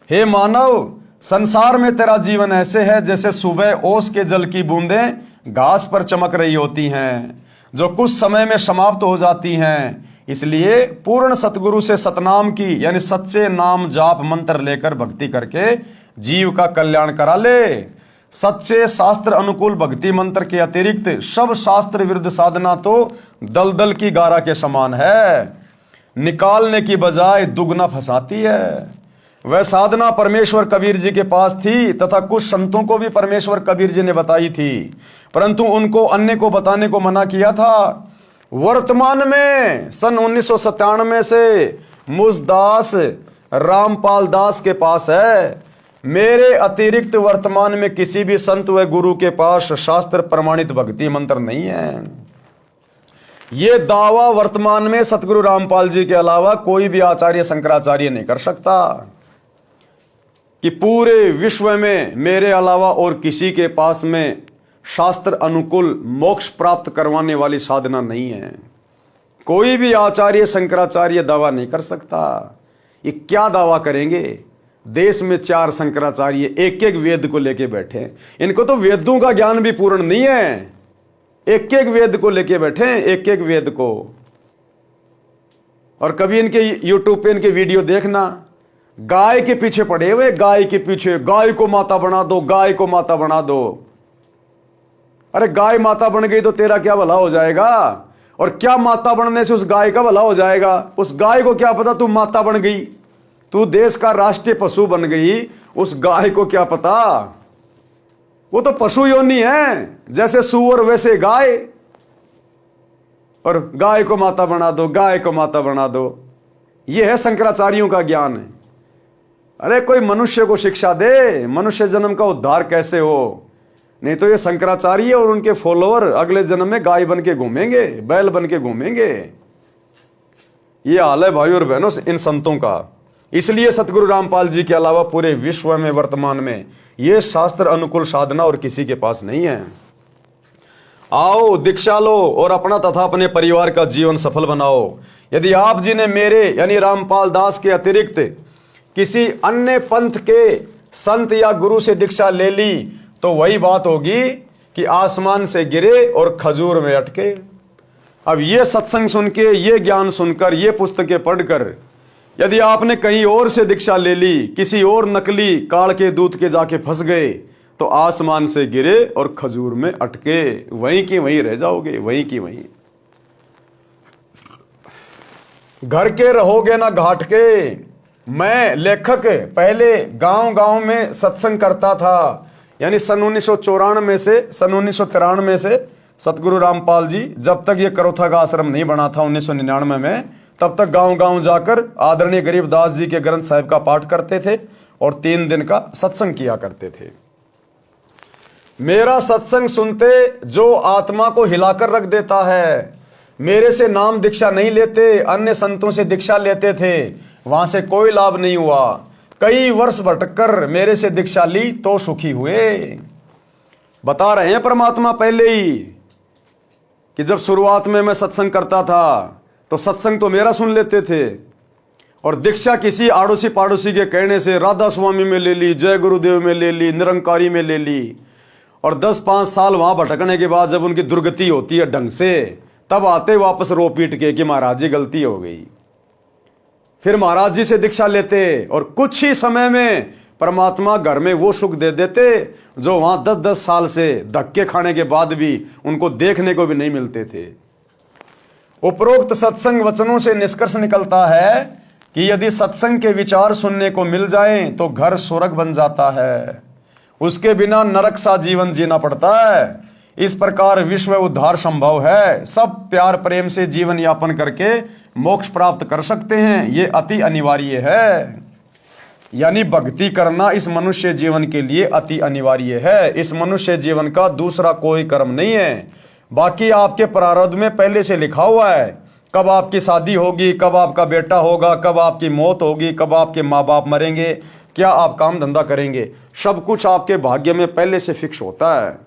हे मानव, संसार में तेरा जीवन ऐसे है जैसे सुबह ओस के जल की बूंदें घास पर चमक रही होती हैं, जो कुछ समय में समाप्त हो जाती हैं। इसलिए पूर्ण सतगुरु से सतनाम की यानी सच्चे नाम जाप मंत्र लेकर भक्ति करके जीव का कल्याण करा ले। सच्चे शास्त्र अनुकूल भक्ति मंत्र के अतिरिक्त सब शास्त्र विरुद्ध साधना तो दलदल की गारा के समान है, निकालने की बजाय दुगना फंसाती है। वह साधना परमेश्वर कबीर जी के पास थी तथा कुछ संतों को भी परमेश्वर कबीर जी ने बताई थी, परंतु उनको अन्य को बताने को मना किया था। वर्तमान में सन 1997 से मुझदास रामपाल दास के पास है। मेरे अतिरिक्त वर्तमान में किसी भी संत व गुरु के पास शास्त्र प्रमाणित भक्ति मंत्र नहीं है। यह दावा वर्तमान में सतगुरु रामपाल जी के अलावा कोई भी आचार्य शंकराचार्य नहीं कर सकता कि पूरे विश्व में मेरे अलावा और किसी के पास में शास्त्र अनुकूल मोक्ष प्राप्त करवाने वाली साधना नहीं है। कोई भी आचार्य शंकराचार्य दावा नहीं कर सकता। ये क्या दावा करेंगे? देश में 4 शंकराचार्य एक एक वेद को लेके बैठे हैं। इनको तो वेदों का ज्ञान भी पूर्ण नहीं है। एक एक वेद को लेके बैठे हैं, एक एक वेद को। और कभी इनके यूट्यूब पे इनके वीडियो देखना, गाय के पीछे पड़े हुए, गाय के पीछे, गाय को माता बना दो, गाय को माता बना दो। अरे गाय माता बन गई तो तेरा क्या भला हो जाएगा? और क्या माता बनने से उस गाय का भला हो जाएगा? उस गाय को क्या पता तू माता बन गई, तू देश का राष्ट्रीय पशु बन गई, उस गाय को क्या पता? वो तो पशु योनि है, जैसे सुअर वैसे गाय। और गाय को माता बना दो, गाय को माता बना दो, ये है शंकराचार्यों का ज्ञान है। अरे कोई मनुष्य को शिक्षा दे, मनुष्य जन्म का उद्धार कैसे हो। नहीं तो ये शंकराचार्य और उनके फॉलोअर अगले जन्म में गाय बन के घूमेंगे, बैल बन के घूमेंगे। ये हाल है भाई और बहनों इन संतों का। इसलिए सतगुरु रामपाल जी के अलावा पूरे विश्व में वर्तमान में ये शास्त्र अनुकूल साधना और किसी के पास नहीं है। आओ दीक्षा लो और अपना तथा अपने परिवार का जीवन सफल बनाओ। यदि आप जी ने मेरे यानी रामपाल दास के अतिरिक्त किसी अन्य पंथ के संत या गुरु से दीक्षा ले ली तो वही बात होगी कि आसमान से गिरे और खजूर में अटके। अब ये सत्संग सुन के, ये ज्ञान सुनकर, ये पुस्तकें पढ़कर यदि आपने कहीं और से दीक्षा ले ली, किसी और नकली काल के दूत के जाके फंस गए तो आसमान से गिरे और खजूर में अटके, वहीं की वहीं रह जाओगे, वहीं की वहीं। घर के रहोगे ना घाट के। मैं लेखक पहले गांव गांव में सत्संग करता था, यानी सन 1994 से सन 1993 से सतगुरु रामपाल जी जब तक ये करोथा का आश्रम नहीं बना था 1999 में, तब तक गांव गांव जाकर आदरणीय गरीबदास जी के ग्रंथ साहिब का पाठ करते थे और 3 दिन का सत्संग किया करते थे। मेरा सत्संग सुनते जो आत्मा को हिलाकर रख देता है, मेरे से नाम दीक्षा नहीं लेते, अन्य संतों से दीक्षा लेते थे, वहां से कोई लाभ नहीं हुआ। कई वर्ष भटककर मेरे से दीक्षा ली तो सुखी हुए। बता रहे हैं परमात्मा पहले ही कि जब शुरुआत में मैं सत्संग करता था तो सत्संग तो मेरा सुन लेते थे और दीक्षा किसी आड़ोसी पाड़ोसी के कहने से राधा स्वामी में ले ली, जय गुरुदेव में ले ली, निरंकारी में ले ली। और 10-5 साल वहां भटकने के बाद जब उनकी दुर्गति होती है ढंग से, तब आते वापस रो पीट के कि महाराज जी गलती हो गई। फिर महाराज जी से दीक्षा लेते और कुछ ही समय में परमात्मा घर में वो सुख दे देते जो वहां 10-10 साल से धक्के खाने के बाद भी उनको देखने को भी नहीं मिलते थे। उपरोक्त सत्संग वचनों से निष्कर्ष निकलता है कि यदि सत्संग के विचार सुनने को मिल जाएं तो घर स्वर्ग बन जाता है, उसके बिना नरक सा जीवन जीना पड़ता है। इस प्रकार विश्व उद्धार संभव है। सब प्यार प्रेम से जीवन यापन करके मोक्ष प्राप्त कर सकते हैं, ये अति अनिवार्य है। यानी भक्ति करना इस मनुष्य जीवन के लिए अति अनिवार्य है। इस मनुष्य जीवन का दूसरा कोई कर्म नहीं है। बाकी आपके प्रारब्ध में पहले से लिखा हुआ है, कब आपकी शादी होगी, कब आपका बेटा होगा, कब आपकी मौत होगी, कब आपके माँ बाप मरेंगे, क्या आप काम धंधा करेंगे, सब कुछ आपके भाग्य में पहले से फिक्स होता है।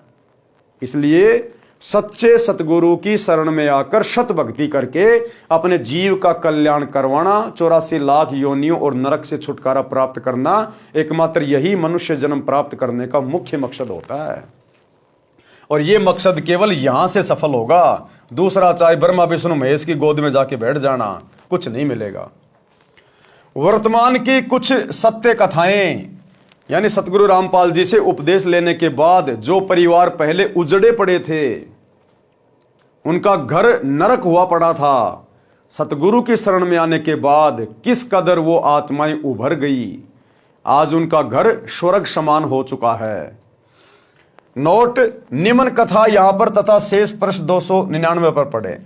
इसलिए सच्चे सतगुरु की शरण में आकर शत भक्ति करके अपने जीव का कल्याण करवाना, 84 लाख योनियों और नरक से छुटकारा प्राप्त करना, एकमात्र यही मनुष्य जन्म प्राप्त करने का मुख्य मकसद होता है। और ये मकसद केवल यहां से सफल होगा, दूसरा चाहे ब्रह्मा विष्णु महेश की गोद में जाके बैठ जाना, कुछ नहीं मिलेगा। वर्तमान की कुछ सत्य कथाएं, यानी सतगुरु रामपाल जी से उपदेश लेने के बाद जो परिवार पहले उजड़े पड़े थे, उनका घर नरक हुआ पड़ा था, सतगुरु की शरण में आने के बाद किस कदर वो आत्माएं उभर गई, आज उनका घर स्वर्ग समान हो चुका है। नोट, निम्न कथा यहां पर तथा शेष पृष्ठ 299 पर पढ़े।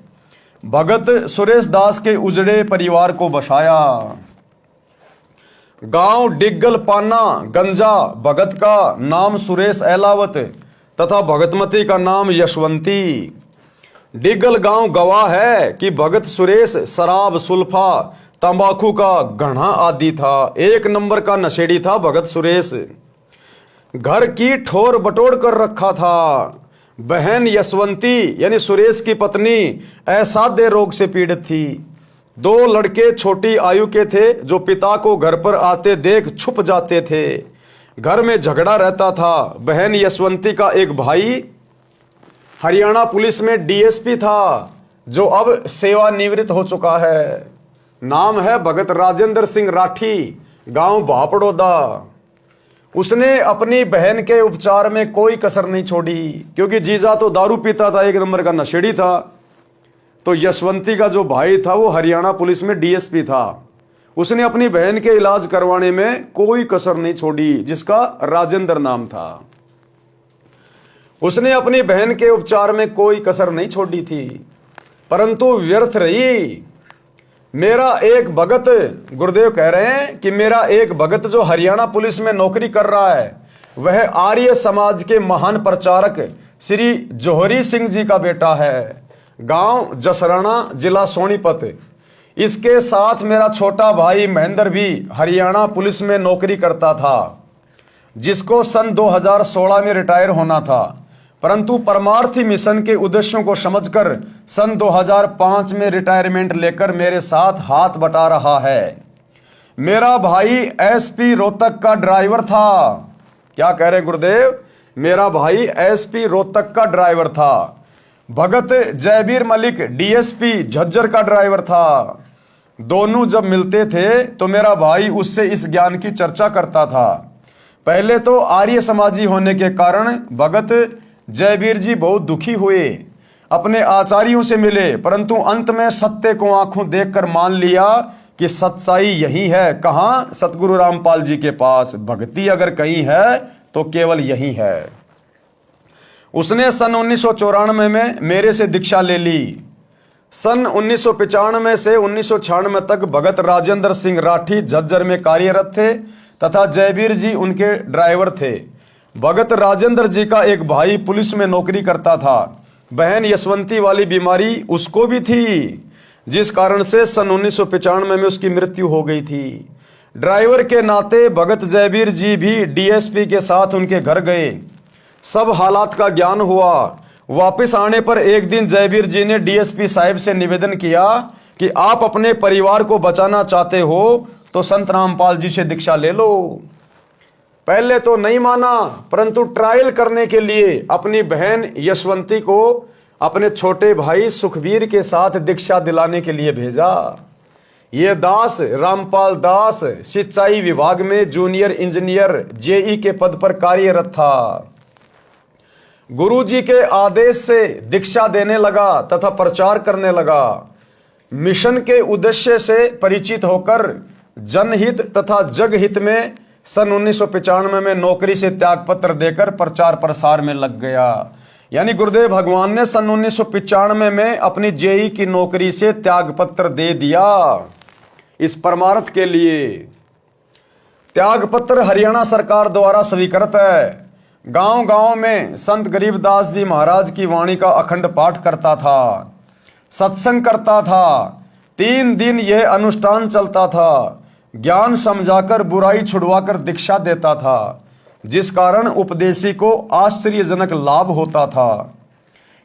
भगत सुरेश दास के उजड़े परिवार को बसाया। गांव डिग्गल पाना गंजा, भगत का नाम सुरेश एलावत तथा भगतमती का नाम यशवंती। डिग्गल गांव गवाह है कि भगत सुरेश शराब, सुल्फा, तंबाकू का घड़ा आदि था, एक नंबर का नशेड़ी था भगत सुरेश। घर की ठोर बटोर कर रखा था। बहन यशवंती यानी सुरेश की पत्नी असाध्य रोग से पीड़ित थी। 2 लड़के छोटी आयु के थे जो पिता को घर पर आते देख छुप जाते थे। घर में झगड़ा रहता था। बहन यशवंती का एक भाई हरियाणा पुलिस में डीएसपी था जो अब सेवानिवृत्त हो चुका है। नाम है भगत राजेंद्र सिंह राठी, गांव भापड़ोदा। उसने अपनी बहन के उपचार में कोई कसर नहीं छोड़ी, क्योंकि जीजा तो दारू पीता था, एक नंबर का नशेड़ी था। तो यशवंती का जो भाई था वो हरियाणा पुलिस में डीएसपी था। उसने अपनी बहन के इलाज करवाने में कोई कसर नहीं छोड़ी, जिसका राजेंद्र नाम था। उसने अपनी बहन के उपचार में कोई कसर नहीं छोड़ी थी, परंतु व्यर्थ रही। मेरा एक भगत, गुरुदेव कह रहे हैं कि मेरा एक भगत जो हरियाणा पुलिस में नौकरी कर रहा है, वह आर्य समाज के महान प्रचारक श्री जौहरी सिंह जी का बेटा है। गांव जसराना, जिला सोनीपत। इसके साथ मेरा छोटा भाई महेंद्र भी हरियाणा पुलिस में नौकरी करता था, जिसको सन 2016 में रिटायर होना था, परंतु परमार्थी मिशन के उद्देश्यों को समझकर सन 2005 में रिटायरमेंट लेकर मेरे साथ हाथ बटा रहा है। मेरा भाई एसपी रोहतक का ड्राइवर था। क्या कह रहे गुरुदेव? मेरा भाई एसपी रोहतक का ड्राइवर था। भगत जयवीर मलिक डीएसपी झज्जर का ड्राइवर था। दोनों जब मिलते थे तो मेरा भाई उससे इस ज्ञान की चर्चा करता था। पहले तो आर्य समाजी होने के कारण भगत जयवीर जी बहुत दुखी हुए, अपने आचार्यों से मिले, परंतु अंत में सत्य को आंखों देखकर मान लिया कि सच्चाई यही है। कहां? सतगुरु रामपाल जी के पास। भक्ति अगर कहीं है तो केवल यही है। उसने सन 1994 में मेरे से दीक्षा ले ली। सन 1995 से 1996 तक भगत राजेंद्र सिंह राठी झज्जर में कार्यरत थे तथा जयवीर जी उनके ड्राइवर थे। भगत राजेंद्र जी का एक भाई पुलिस में नौकरी करता था। बहन यशवंती वाली बीमारी उसको भी थी, जिस कारण से सन 1995 में उसकी मृत्यु हो गई थी। ड्राइवर के नाते भगत जयवीर जी भी डीएसपी के साथ उनके घर गए। सब हालात का ज्ञान हुआ। वापस आने पर एक दिन जयवीर जी ने डीएसपी साहब से निवेदन किया कि आप अपने परिवार को बचाना चाहते हो तो संत रामपाल जी से दीक्षा ले लो। पहले तो नहीं माना, परंतु ट्रायल करने के लिए अपनी बहन यशवंती को अपने छोटे भाई सुखबीर के साथ दीक्षा दिलाने के लिए भेजा। ये दास रामपाल दास सिंचाई विभाग में जूनियर इंजीनियर जेई के पद पर कार्यरत था। गुरुजी के आदेश से दीक्षा देने लगा तथा प्रचार करने लगा। मिशन के उद्देश्य से परिचित होकर जनहित तथा जगहित में सन 1995 में नौकरी से त्यागपत्र देकर प्रचार प्रसार में लग गया। यानी गुरुदेव भगवान ने सन 1995 में अपनी जेई की नौकरी से त्यागपत्र दे दिया इस परमार्थ के लिए। त्यागपत्र हरियाणा सरकार द्वारा स्वीकृत है। गांव गांव में संत गरीबदास जी महाराज की वाणी का अखंड पाठ करता था, सत्संग करता था। 3 दिन यह अनुष्ठान चलता था। ज्ञान समझाकर बुराई छुड़वाकर दीक्षा देता था, जिस कारण उपदेशी को आश्चर्यजनक लाभ होता था।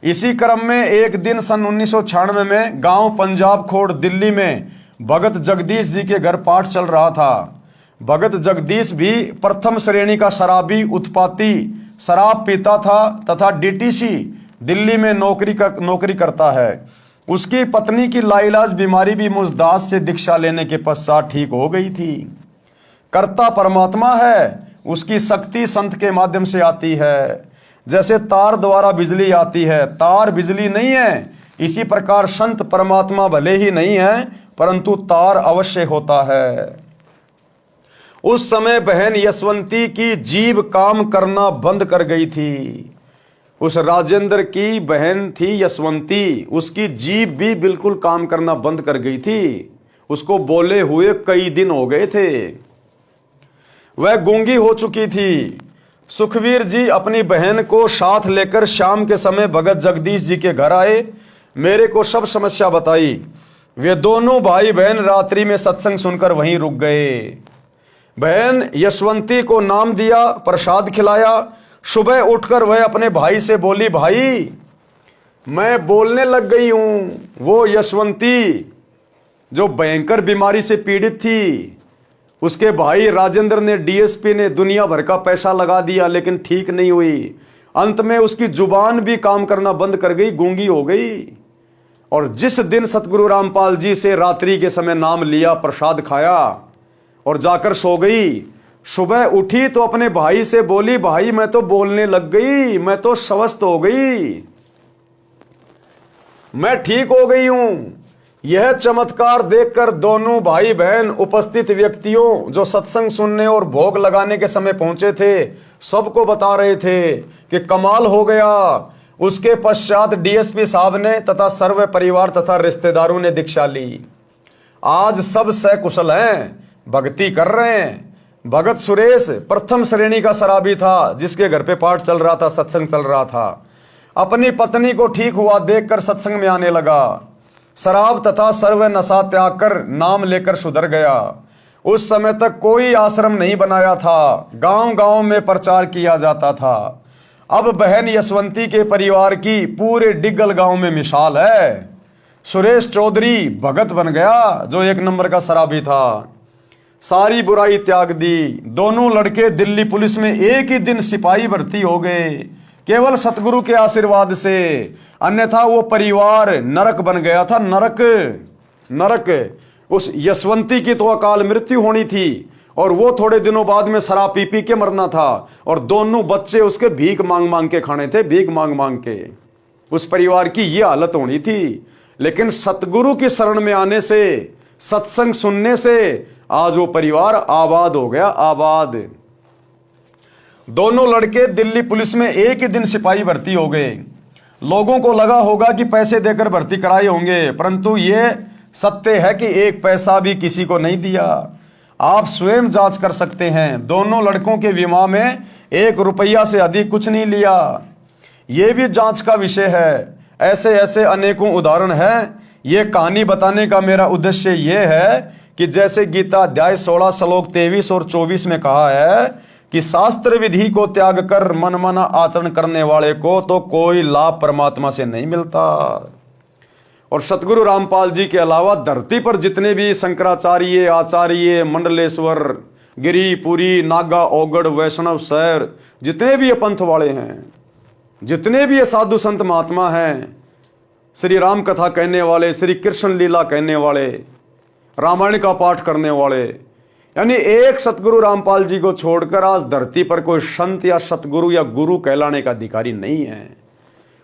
इसी क्रम में एक दिन सन 1996 में गांव पंजाब खोड़ दिल्ली में भगत जगदीश जी के घर पाठ चल रहा था। भगत जगदीश भी प्रथम श्रेणी का शराबी उत्पाती शराब पीता था तथा डीटीसी दिल्ली में नौकरी करता है। उसकी पत्नी की लाइलाज बीमारी भी मुजदास से दीक्षा लेने के पश्चात ठीक हो गई थी। कर्ता परमात्मा है, उसकी शक्ति संत के माध्यम से आती है। जैसे तार द्वारा बिजली आती है, तार बिजली नहीं है, इसी प्रकार संत परमात्मा भले ही नहीं है परंतु तार अवश्य होता है। उस समय बहन यशवंती की जीभ काम करना बंद कर गई थी। उस राजेंद्र की बहन थी यशवंती, उसकी जीभ भी बिल्कुल काम करना बंद कर गई थी। उसको बोले हुए कई दिन हो गए थे। वह गूंगी हो चुकी थी। सुखवीर जी अपनी बहन को साथ लेकर शाम के समय भगत जगदीश जी के घर आए। मेरे को सब समस्या बताई। वे दोनों भाई बहन रात्रि में सत्संग सुनकर वहीं रुक गए। बहन यशवंती को नाम दिया, प्रसाद खिलाया। सुबह उठकर वह अपने भाई से बोली, भाई मैं बोलने लग गई हूं। वो यशवंती जो भयंकर बीमारी से पीड़ित थी, उसके भाई राजेंद्र ने, डीएसपी ने दुनिया भर का पैसा लगा दिया लेकिन ठीक नहीं हुई। अंत में उसकी जुबान भी काम करना बंद कर गई, गूंगी हो गई। और जिस दिन सतगुरु रामपाल जी से रात्रि के समय नाम लिया, प्रसाद खाया और जाकर सो गई। सुबह उठी तो अपने भाई से बोली, भाई मैं तो बोलने लग गई, मैं तो स्वस्थ हो गई, मैं ठीक हो गई हूं। यह चमत्कार देखकर दोनों भाई बहन उपस्थित व्यक्तियों जो सत्संग सुनने और भोग लगाने के समय पहुंचे थे, सबको बता रहे थे कि कमाल हो गया। उसके पश्चात डीएसपी साहब ने तथा सर्व परिवार तथा रिश्तेदारों ने दीक्षा ली। आज सब सकुशल हैं, भक्ति कर रहे हैं। भगत सुरेश प्रथम श्रेणी का शराबी था, जिसके घर पे पाठ चल रहा था, सत्संग चल रहा था। अपनी पत्नी को ठीक हुआ देखकर सत्संग में आने लगा। शराब तथा सर्व नशा त्याग कर नाम लेकर सुधर गया। उस समय तक कोई आश्रम नहीं बनाया था, गांव गांव में प्रचार किया जाता था। अब बहन यशवंती के परिवार की पूरे डिग्गल गांव में मिसाल है। सुरेश चौधरी भगत बन गया, जो एक नंबर का शराबी था। सारी बुराई त्याग दी। दोनों लड़के दिल्ली पुलिस में एक ही दिन सिपाही भर्ती हो गए, केवल सतगुरु के आशीर्वाद से। अन्यथा वो परिवार नरक बन गया था, नरक। उस यशवंती की तो अकाल मृत्यु होनी थी और वो थोड़े दिनों बाद में शराब पी पी के मरना था। और दोनों बच्चे उसके भीख मांग मांग के खाने थे, भीख मांग मांग के। उस परिवार की ये हालत होनी थी। लेकिन सतगुरु की शरण में आने से, सत्संग सुनने से आज वो परिवार आबाद हो गया, आबाद। दोनों लड़के दिल्ली पुलिस में एक ही दिन सिपाही भर्ती हो गए। लोगों को लगा होगा कि पैसे देकर भर्ती कराए होंगे, परंतु ये सत्य है कि एक पैसा भी किसी को नहीं दिया। आप स्वयं जांच कर सकते हैं। दोनों लड़कों के विवाह में 1 रुपया से अधिक कुछ नहीं लिया। यह भी जांच का विषय है। ऐसे ऐसे अनेकों उदाहरण हैं। ये कहानी बताने का मेरा उद्देश्य यह है कि जैसे गीता अध्याय 16 श्लोक 23 और 24 में कहा है कि शास्त्र विधि को त्याग कर मनमाना आचरण करने वाले को तो कोई लाभ परमात्मा से नहीं मिलता। और सतगुरु रामपाल जी के अलावा धरती पर जितने भी शंकराचार्य, आचार्य, मंडलेश्वर, गिरी, पुरी, नागा, ओगड़, वैष्णव, शैर, जितने भी ये पंथ वाले हैं, जितने भी ये साधु संत महात्मा हैं, श्री राम कथा कहने वाले, श्री कृष्ण लीला कहने वाले, रामायण का पाठ करने वाले, यानी एक सतगुरु रामपाल जी को छोड़कर आज धरती पर कोई संत या सतगुरु या गुरु कहलाने का अधिकारी नहीं है।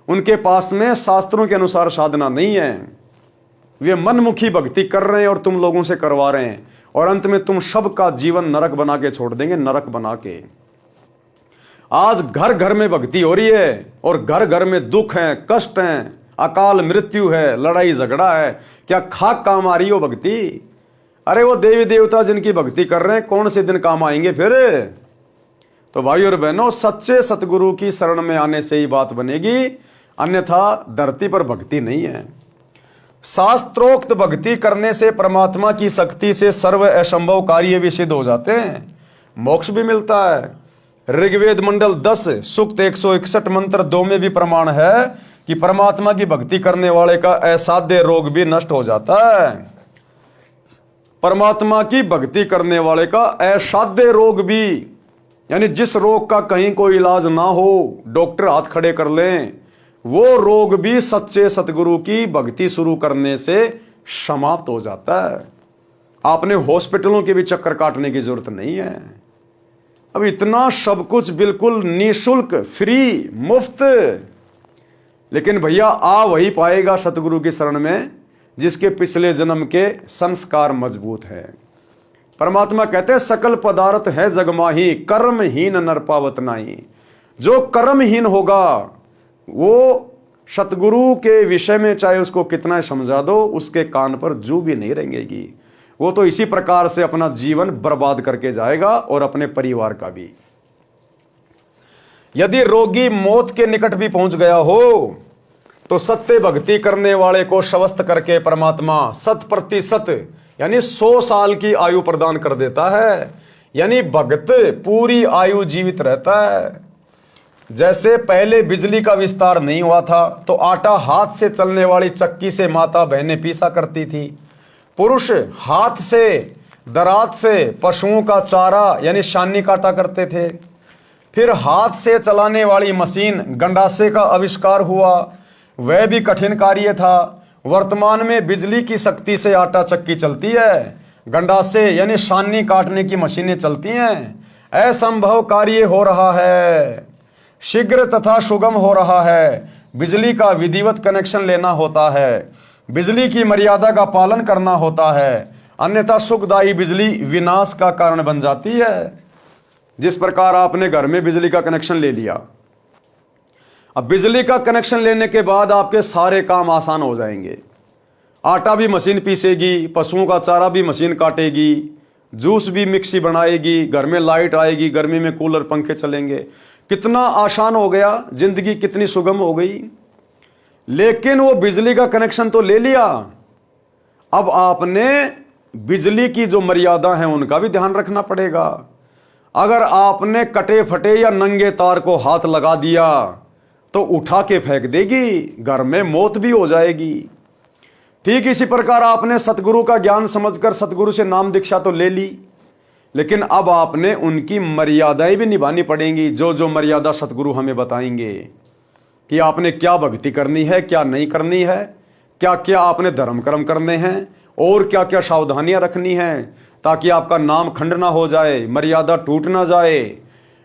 उनके पास में शास्त्रों के अनुसार साधना नहीं है। वे मनमुखी भक्ति कर रहे हैं और तुम लोगों से करवा रहे हैं, और अंत में तुम सबका जीवन नरक बना के छोड़ देंगे, नरक बना के। आज घर घर में भक्ति हो रही है और घर घर में दुख है, कष्ट है, अकाल मृत्यु है, लड़ाई झगड़ा है। क्या खाक काम आ रही हो भक्ति? अरे वो देवी देवता जिनकी भक्ति कर रहे हैं, कौन से दिन काम आएंगे फिर? तो भाई और बहनों, सच्चे सतगुरु की शरण में आने से ही बात बनेगी, अन्यथा धरती पर भक्ति नहीं है। शास्त्रोक्त भक्ति करने से परमात्मा की शक्ति से सर्व असंभव कार्य भी सिद्ध हो जाते हैं, मोक्ष भी मिलता है। ऋग्वेद मंडल 10 सूक्त 161 मंत्र 2 में भी प्रमाण है कि परमात्मा की भक्ति करने वाले का असाध्य रोग भी नष्ट हो जाता है। परमात्मा की भक्ति करने वाले का असाध्य रोग भी, यानी जिस रोग का कहीं कोई इलाज ना हो, डॉक्टर हाथ खड़े कर लें, वो रोग भी सच्चे सतगुरु की भक्ति शुरू करने से समाप्त हो जाता है। आपने हॉस्पिटलों के भी चक्कर काटने की जरूरत नहीं है। अब इतना सब कुछ बिल्कुल निःशुल्क, फ्री, मुफ्त। लेकिन भैया आ वही पाएगा सतगुरु की शरण में जिसके पिछले जन्म के संस्कार मजबूत हैं। परमात्मा कहते हैं सकल पदार्थ है जगमाही, कर्महीन नर पावत नाही। जो कर्महीन होगा वो सतगुरु के विषय में चाहे उसको कितना समझा दो, उसके कान पर जू भी नहीं रेंगेगी। वो तो इसी प्रकार से अपना जीवन बर्बाद करके जाएगा और अपने परिवार का भी। यदि रोगी मौत के निकट भी पहुंच गया हो तो सत्य भक्ति करने वाले को स्वस्थ करके परमात्मा 100% यानी 100 साल की आयु प्रदान कर देता है। यानी भक्त पूरी आयु जीवित रहता है। जैसे पहले बिजली का विस्तार नहीं हुआ था तो आटा हाथ से चलने वाली चक्की से माता बहनें पीसा करती थी। पुरुष हाथ से, दरात से पशुओं का चारा यानी शानी काटा करते थे। फिर हाथ से चलाने वाली मशीन गंडासे का आविष्कार हुआ, वह भी कठिन कार्य था। वर्तमान में बिजली की शक्ति से आटा चक्की चलती है, गंडासे यानी शानी काटने की मशीनें चलती हैं। असंभव कार्य हो रहा है, शीघ्र तथा सुगम हो रहा है। बिजली का विधिवत कनेक्शन लेना होता है, बिजली की मर्यादा का पालन करना होता है, अन्यथा सुखदायी बिजली विनाश का कारण बन जाती है। जिस प्रकार आपने घर में बिजली का कनेक्शन ले लिया, अब बिजली का कनेक्शन लेने के बाद आपके सारे काम आसान हो जाएंगे। आटा भी मशीन पीसेगी, पशुओं का चारा भी मशीन काटेगी, जूस भी मिक्सी बनाएगी, घर में लाइट आएगी, गर्मी में कूलर पंखे चलेंगे। कितना आसान हो गया, जिंदगी कितनी सुगम हो गई। लेकिन वो बिजली का कनेक्शन तो ले लिया, अब आपने बिजली की जो मर्यादा है उनका भी ध्यान रखना पड़ेगा। अगर आपने कटे फटे या नंगे तार को हाथ लगा दिया तो उठा के फेंक देगी, घर में मौत भी हो जाएगी। ठीक इसी प्रकार आपने सतगुरु का ज्ञान समझकर सतगुरु से नाम दीक्षा तो ले ली, लेकिन अब आपने उनकी मर्यादाएं भी निभानी पड़ेंगी। जो जो मर्यादा सतगुरु हमें बताएंगे कि आपने क्या भक्ति करनी है, क्या नहीं करनी है, क्या क्या आपने धर्म कर्म करने हैं और क्या क्या सावधानियां रखनी हैं, ताकि आपका नाम खंड ना हो जाए, मर्यादा टूट ना जाए।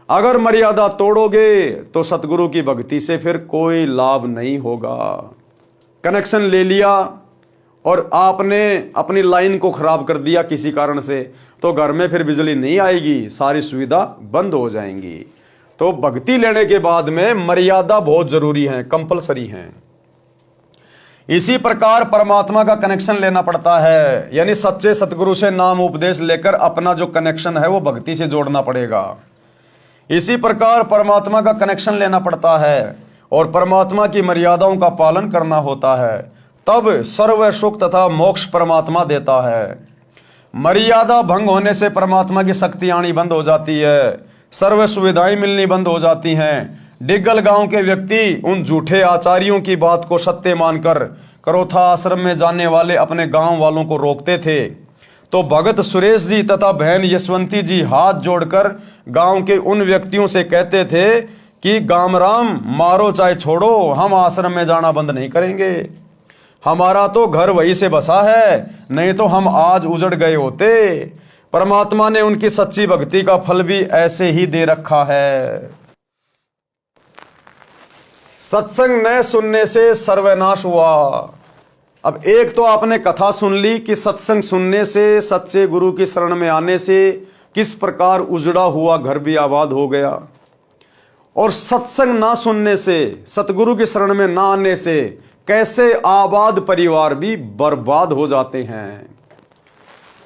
अगर मर्यादा तोड़ोगे तो सतगुरु की भक्ति से फिर कोई लाभ नहीं होगा। कनेक्शन ले लिया और आपने अपनी लाइन को खराब कर दिया किसी कारण से, तो घर में फिर बिजली नहीं आएगी, सारी सुविधा बंद हो जाएंगी। तो भक्ति लेने के बाद में मर्यादा बहुत जरूरी है, कंपलसरी है। इसी प्रकार परमात्मा का कनेक्शन लेना पड़ता है, यानी सच्चे सतगुरु से नाम उपदेश लेकर अपना जो कनेक्शन है वो भक्ति से जोड़ना पड़ेगा। इसी प्रकार परमात्मा का कनेक्शन लेना पड़ता है और परमात्मा की मर्यादाओं का पालन करना होता है, तब सर्व सुख तथा मोक्ष परमात्मा देता है। मर्यादा भंग होने से परमात्मा की शक्ति आनी बंद हो जाती है, सर्व सुविधाएं मिलनी बंद हो जाती हैं। डिग्गल गांव के व्यक्ति उन झूठे आचार्यों की बात को सत्य मानकर करोथा आश्रम में जाने वाले अपने गांव वालों को रोकते थे, तो भगत सुरेश जी तथा बहन यशवंती जी हाथ जोड़कर गांव के उन व्यक्तियों से कहते थे कि गामराम मारो चाहे छोड़ो, हम आश्रम में जाना बंद नहीं करेंगे। हमारा तो घर वहीं से बसा है, नहीं तो हम आज उजड़ गए होते। परमात्मा ने उनकी सच्ची भक्ति का फल भी ऐसे ही दे रखा है। सत्संग न सुनने से सर्वनाश हुआ। अब एक तो आपने कथा सुन ली कि सत्संग सुनने से, सच्चे गुरु की शरण में आने से किस प्रकार उजड़ा हुआ घर भी आबाद हो गया, और सत्संग ना सुनने से, सतगुरु की शरण में ना आने से कैसे आबाद परिवार भी बर्बाद हो जाते हैं।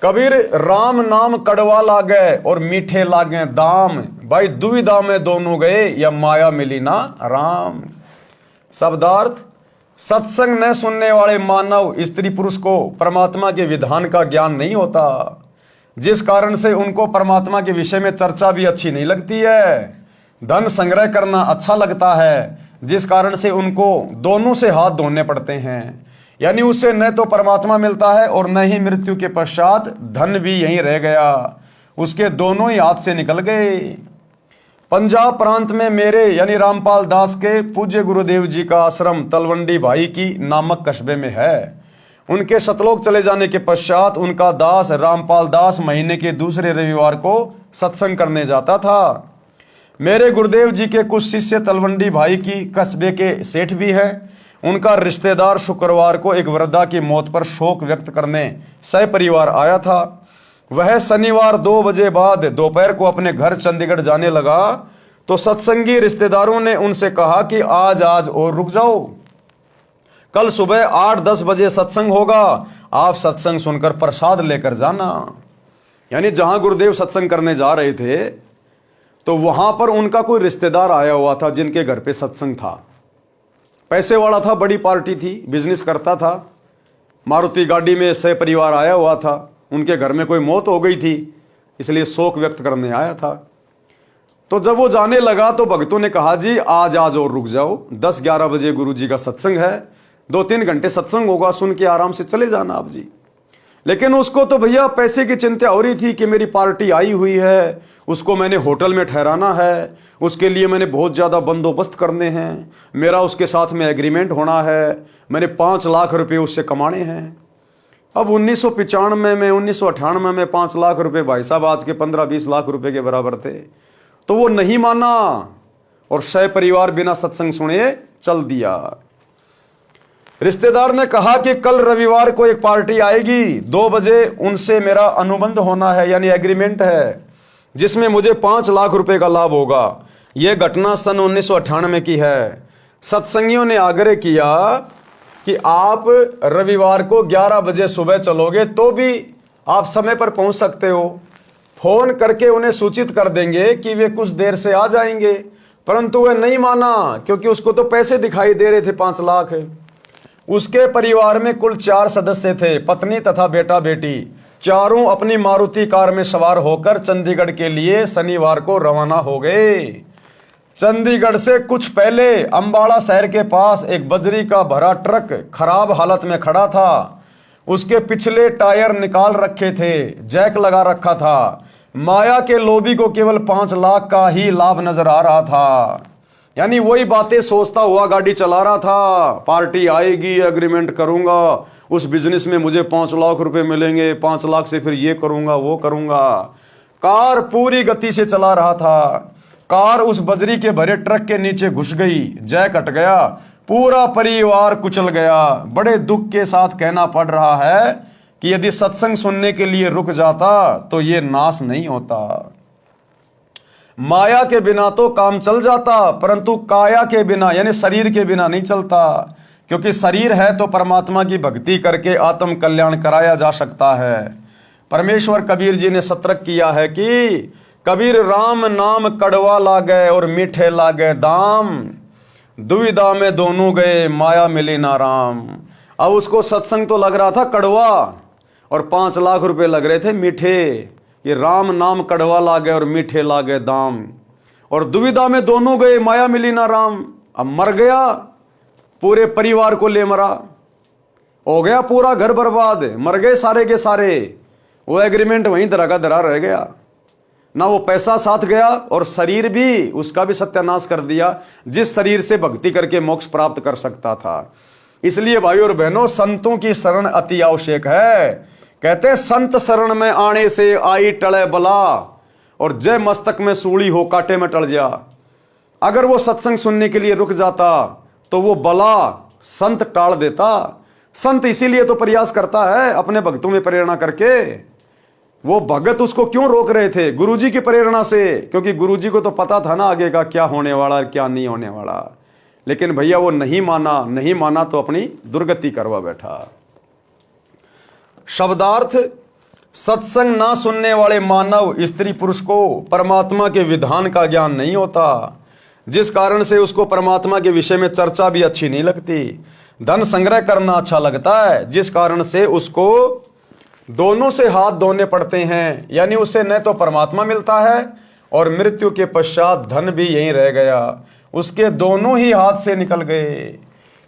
कबीर राम नाम कड़वा लागे और मीठे लागे दाम, भाई दुविधा में दोनों गए या माया मिली ना राम। शब्दार्थ, सत्संग न सुनने वाले मानव स्त्री पुरुष को परमात्मा के विधान का ज्ञान नहीं होता, जिस कारण से उनको परमात्मा के विषय में चर्चा भी अच्छी नहीं लगती है। धन संग्रह करना अच्छा लगता है, जिस कारण से उनको दोनों से हाथ धोने पड़ते हैं। यानी उससे न तो परमात्मा मिलता है और न ही मृत्यु के पश्चात धन भी यहीं रह गया, उसके दोनों ही हाथ से निकल गए। पंजाब प्रांत में मेरे यानी रामपाल दास के पूज्य गुरुदेव जी का आश्रम तलवंडी भाई की नामक कस्बे में है। उनके सतलोक चले जाने के पश्चात उनका दास रामपाल दास महीने के दूसरे रविवार को सत्संग करने जाता था। मेरे गुरुदेव जी के कुछ शिष्य तलवंडी भाई की कस्बे के सेठ भी हैं। उनका रिश्तेदार शुक्रवार को एक वृद्धा की मौत पर शोक व्यक्त करने सपरिवार आया था। वह शनिवार 2 बजे बाद दोपहर को अपने घर चंडीगढ़ जाने लगा तो सत्संगी रिश्तेदारों ने उनसे कहा कि आज और रुक जाओ, कल सुबह 8-10 बजे सत्संग होगा, आप सत्संग सुनकर प्रसाद लेकर जाना। यानी जहां गुरुदेव सत्संग करने जा रहे थे तो वहां पर उनका कोई रिश्तेदार आया हुआ था जिनके घर पे सत्संग था। पैसे वाला था, बड़ी पार्टी थी, बिजनेस करता था, मारुति गाड़ी में सपरिवार आया हुआ था। उनके घर में कोई मौत हो गई थी, इसलिए शोक व्यक्त करने आया था। तो जब वो जाने लगा तो भक्तों ने कहा जी आज और रुक जाओ, 10-11 बजे गुरु जी का सत्संग है, 2-3 घंटे सत्संग होगा, सुन के आराम से चले जाना आप जी। लेकिन उसको तो भैया पैसे की चिंता हो रही थी कि मेरी पार्टी आई हुई है, उसको मैंने होटल में ठहराना है, उसके लिए मैंने बहुत ज़्यादा बंदोबस्त करने हैं, मेरा उसके साथ में एग्रीमेंट होना है, मैंने 5 लाख रुपए उससे कमाने हैं। अब 1995 में 1998 में 5 लाख रुपए भाई साहब आज के 15-20 लाख रुपए के बराबर थे। तो वो नहीं माना और सपरिवार बिना सत्संग सुने चल दिया। रिश्तेदार ने कहा कि कल रविवार को एक पार्टी आएगी, 2 बजे उनसे मेरा अनुबंध होना है यानी एग्रीमेंट है, जिसमें मुझे 5 लाख रुपए का लाभ होगा। यह घटना सन 1998 की है। सत्संगियों ने आग्रह किया कि आप रविवार को 11 बजे सुबह चलोगे तो भी आप समय पर पहुंच सकते हो, फोन करके उन्हें सूचित कर देंगे कि वे कुछ देर से आ जाएंगे। परंतु वह नहीं माना क्योंकि उसको तो पैसे दिखाई दे रहे थे 5 लाख। उसके परिवार में कुल 4 सदस्य थे, पत्नी तथा बेटा बेटी। चारों अपनी मारुति कार में सवार होकर चंडीगढ़ के लिए शनिवार को रवाना हो गए। चंडीगढ़ से कुछ पहले अंबाला शहर के पास एक बजरी का भरा ट्रक खराब हालत में खड़ा था। उसके पिछले टायर निकाल रखे थे, जैक लगा रखा था। माया के लोभी को केवल 5 लाख का ही लाभ नजर आ रहा था। यानी वही बातें सोचता हुआ गाड़ी चला रहा था, पार्टी आएगी, एग्रीमेंट करूंगा, उस बिजनेस में मुझे 5 लाख रुपए मिलेंगे, 5 लाख से फिर ये करूंगा वो करूंगा। कार पूरी गति से चला रहा था। कार उस बजरी के भरे ट्रक के नीचे घुस गई, जैक हट गया, पूरा परिवार कुचल गया। बड़े दुख के साथ कहना पड़ रहा है कि यदि सत्संग सुनने के लिए रुक जाता तो ये नाश नहीं होता। माया के बिना तो काम चल जाता, परंतु काया के बिना यानी शरीर के बिना नहीं चलता, क्योंकि शरीर है तो परमात्मा की भक्ति करके आत्म कल्याण कराया जा सकता है। परमेश्वर कबीर जी ने सतर्क किया है कि कबीर राम नाम कड़वा लागे और मीठे लागे दाम, दुविधा में दोनों गए माया मिली ना राम। अब उसको सत्संग तो लग रहा था कड़वा और 5 लाख रुपए लग रहे थे मीठे। ये राम नाम कड़वा लागे और मीठे लागे दाम, और दुविधा में दोनों गए माया मिली ना राम। अब मर गया, पूरे परिवार को ले मरा, हो गया पूरा घर बर्बाद, मर गए सारे के सारे। वो एग्रीमेंट वहीं धरा का धरा रह गया, ना वो पैसा साथ गया और शरीर भी उसका भी सत्यानाश कर दिया, जिस शरीर से भक्ति करके मोक्ष प्राप्त कर सकता था। इसलिए भाई और बहनों, संतों की शरण अति आवश्यक है। कहते हैं संत शरण में आने से आई टले बला, और जय मस्तक में सूली हो कांटे में टल जा। अगर वो सत्संग सुनने के लिए रुक जाता तो वो बला संत टाल देता। संत इसीलिए तो प्रयास करता है अपने भक्तों में प्रेरणा करके। वो भगत उसको क्यों रोक रहे थे? गुरुजी की प्रेरणा से, क्योंकि गुरुजी को तो पता था ना आगे का क्या होने वाला क्या नहीं होने वाला। लेकिन भैया वो नहीं माना तो अपनी दुर्गति करवा बैठा। शब्दार्थ, सत्संग ना सुनने वाले मानव स्त्री पुरुष को परमात्मा के विधान का ज्ञान नहीं होता, जिस कारण से उसको परमात्मा के विषय में चर्चा भी अच्छी नहीं लगती। धन संग्रह करना अच्छा लगता है, जिस कारण से उसको दोनों से हाथ धोने पड़ते हैं। यानी उससे न तो परमात्मा मिलता है और मृत्यु के पश्चात धन भी यहीं रह गया। उसके दोनों ही हाथ से निकल गए।